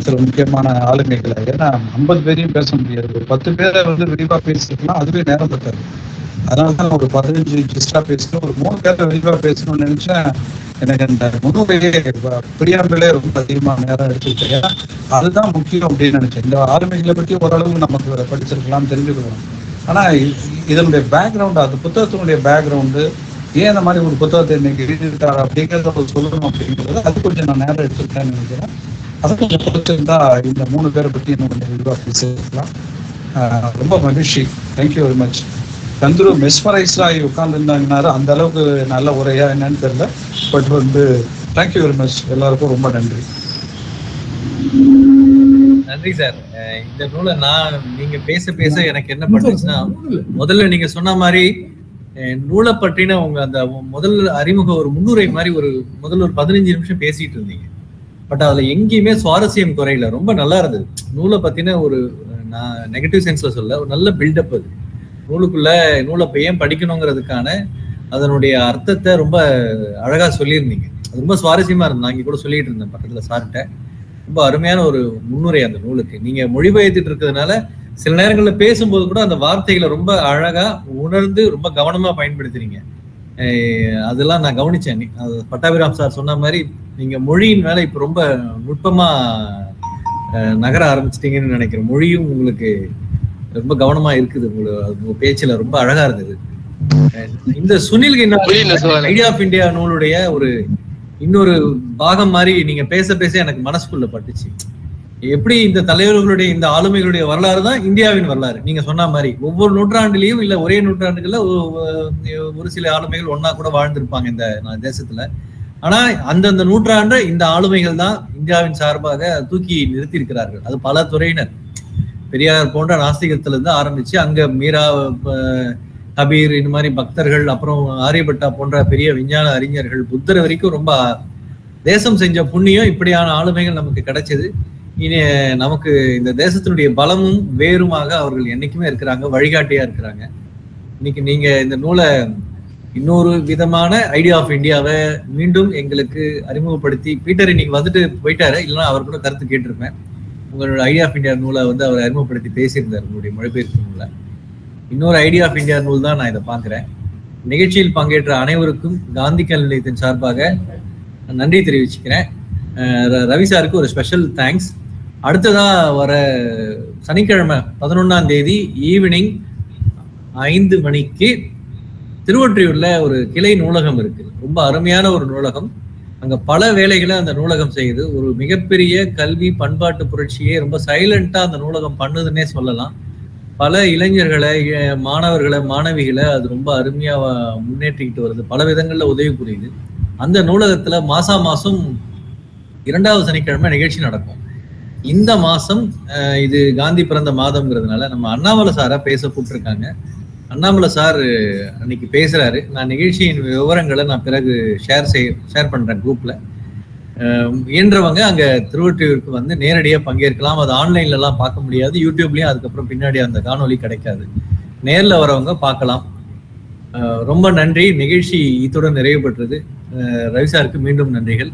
சில முக்கியமான ஆளுமைகளை, ஏன்னா 50 பேரையும் பேச முடியாது. ஒரு 10 பேரை வந்து விரிவாக பேசிக்கலாம், அதுவே நேரம் பத்தாது. அதனால தான் ஒரு 15 ஜிஸ்டா பேசணும், ஒரு 3 பேரை விரிவாக பேசணும்னு நினைச்சேன். எனக்கு அந்த முன்னுரையே பிரியாம்பிலே ரொம்ப அதிகமாக நேரம் எடுத்துக்கிட்டேன். ஏன்னா அதுதான் முக்கியம் அப்படின்னு நினைச்சேன். இந்த ஆளுமைகளை பற்றி ஓரளவு நமக்கு படிச்சிருக்கலாம், தெரிஞ்சுக்கலாம். ஆனால் இதனுடைய பேக்ரவுண்டு, அந்த புத்தகத்தினுடைய பேக்ரவுண்டு, ஏன் இந்த மாதிரி ஒரு புத்தகத்தை இன்னைக்கு எழுதியிருக்காரு அப்படிங்கிறத சொல்லணும் அப்படிங்கிறது, அது கொஞ்சம் நான் நேரம் எடுத்துக்கிட்டேன்னு நினைக்கிறேன். அதை கொஞ்சம் குறைச்சிருந்தா இந்த 3 பேரை பற்றி இன்னும் கொஞ்சம் விரிவாக பேசிக்கலாம். ரொம்ப மகிழ்ச்சி. Thank you very much. சந்துரு மெஸ்மரைஸ்டா ஆகி உட்கார்ந்துருந்தாங்கன்னாரு. அந்த அளவுக்கு நல்ல உரையா என்னன்னு தெரியல. பட் வந்து தேங்க்யூ வெரி மச். எல்லாருக்கும் ரொம்ப நன்றி. நன்றி சார். இந்த நூலை நீங்க பேச எனக்கு என்ன பண்ணுச்சுன்னா, முதல்ல நீங்க சொன்ன மாதிரி நூலை பற்றின உங்க அந்த முதல் அறிமுக ஒரு முன்னுரை மாதிரி முதல்ல ஒரு 15 நிமிஷம் பேசிட்டு இருந்தீங்க. பட் அதுல எங்கேயுமே சுவாரஸ்யம் குறையில, ரொம்ப நல்லா இருந்தது. நூலை பத்தின ஒரு, நான் நெகட்டிவ் சென்ஸ்ல சொல்ல, ஒரு நல்ல பில்டப் அது. நூலை ஏன் படிக்கணுங்கிறதுக்கான அதனுடைய அர்த்தத்தை ரொம்ப அழகா சொல்லியிருந்தீங்க. அது ரொம்ப சுவாரஸ்யமா இருந்தது. நான் இங்க கூட சொல்லிட்டு இருந்தேன் பக்கத்துல சார்கிட்ட. ரொம்ப அருமையான ஒரு முன்னுரை அந்த நூலுக்கு. நீங்க மொழிபெயர்த்துட்டு இருக்கிறதுனால சில நேரங்கள்ல பேசும்போது கூட அந்த வார்த்தைகளை ரொம்ப அழகா உணர்ந்து ரொம்ப கவனமா பயன்படுத்துறீங்க. அதெல்லாம் நான் கவனிச்சேன். பட்டாபிராம் சார் சொன்ன மாதிரி நீங்க மொழியின் மேல இப்ப ரொம்ப நுட்பமா நகர ஆரம்பிச்சிட்டீங்கன்னு நினைக்கிறேன். மொழியும் உங்களுக்கு ரொம்ப கவனமா இருக்குது. உங்க பேச்சுல ரொம்ப அழகா இருந்தது. இந்த சுனில் ஐடியா ஆஃப் இந்தியா நூலுடைய ஒரு இன்னொரு பாகம் மாதிரி நீங்க பேச எனக்கு மனசுக்குள்ள பட்டுச்சு. எப்படி இந்த தலைவர்களுடைய, இந்த ஆளுமைகளுடைய வரலாறு தான் இந்தியாவின் வரலாறு. நீங்க சொன்ன மாதிரி ஒவ்வொரு நூற்றாண்டுலயும் இல்ல ஒரே நூற்றாண்டுகள்ல ஒரு சில ஆளுமைகள் ஒன்னா கூட வாழ்ந்திருப்பாங்க இந்த தேசத்துல. ஆனா அந்தந்த நூற்றாண்டு இந்த ஆளுமைகள் தான் இந்தியாவின் சார்பாக தூக்கி நிறுத்தி இருக்கிறார்கள். அது பல துறையினர், பெரியார் போன்ற நாஸ்திகத்துல இருந்து ஆரம்பிச்சு அங்க மீரா, கபீர், இந்த மாதிரி பக்தர்கள், அப்புறம் ஆரியபட்டா போன்ற பெரிய விஞ்ஞான அறிஞர்கள், புத்தர் வரைக்கும் ரொம்ப தேசம் செஞ்ச புண்ணியம் இப்படியான ஆளுமைகள் நமக்கு கிடைச்சது. இனி நமக்கு இந்த தேசத்தினுடைய பலமும் வேறுமாக அவர்கள் என்னைக்குமே இருக்கிறாங்க, வழிகாட்டியா இருக்கிறாங்க. இன்னைக்கு நீங்க இந்த நூலை இன்னொரு விதமான ஐடியா ஆஃப் இந்தியாவை மீண்டும் எங்களுக்கு அறிமுகப்படுத்தி, பீட்டர் இன்னைக்கு வந்துட்டு போயிட்டாரு, இல்லைன்னா அவர் கூட கருத்து கேட்டிருப்பேன். உங்களோட ஐடியா ஆஃப் இந்தியா நூலை வந்து அவர் அறிமுகப்படுத்தி பேசியிருந்தார் உங்களுடைய மொழிபெயர்ப்பு நூலை. இன்னொரு ஐடியா ஆஃப் இந்தியா நூல் தான் நான் இதை பார்க்கிறேன். நிகழ்ச்சியில் பங்கேற்ற அனைவருக்கும் காந்திக்கல் நிலையத்தின் சார்பாக நன்றி தெரிவிச்சுக்கிறேன். ரவி சாருக்கு ஒரு ஸ்பெஷல் தேங்க்ஸ். அடுத்ததா வர சனிக்கிழமை 11ஆம் தேதி ஈவினிங் 5 மணிக்கு திருவொற்றியூர்ல ஒரு கிளை நூலகம் இருக்கு. ரொம்ப அருமையான ஒரு நூலகம். அங்க பல வேலைகளை அந்த நூலகம் செய்யுது. ஒரு மிகப்பெரிய கல்வி பண்பாட்டு புரட்சியே ரொம்ப சைலண்டா அந்த நூலகம் பண்ணுதுன்னே சொல்லலாம். பல இளைஞர்களை, மாணவர்களை, மாணவிகளை அது ரொம்ப அருமையா முன்னேற்றிக்கிட்டு வருது. பல விதங்கள்ல உதவி புரியுது. அந்த நூலகத்துல மாசம் 2வது சனிக்கிழமை நிகழ்ச்சி நடக்கும். இந்த மாசம் இது காந்தி பிறந்த மாதம்ங்கிறதுனால நம்ம அண்ணாமலை சாரா பேச கூப்பிட்டுருக்காங்க. அண்ணாமலை சார் அன்னைக்கு பேசுறாரு. நான் நிகழ்ச்சியின் விவரங்களை நான் பிறகு ஷேர் பண்றேன் குரூப்ல. இயன்றவங்க அங்க திருவொற்றியூருக்கு வந்து நேரடியா பங்கேற்கலாம். அது ஆன்லைன்ல எல்லாம் பார்க்க முடியாது, யூடியூப்லயும் அதுக்கப்புறம் பின்னாடி அந்த காணொலி கிடைக்காது. நேர்ல வரவங்க பார்க்கலாம். ரொம்ப நன்றி. நிகழ்ச்சி இத்துடன் நிறைவு பெற்றது. ரவி சாருக்கு மீண்டும் நன்றிகள்.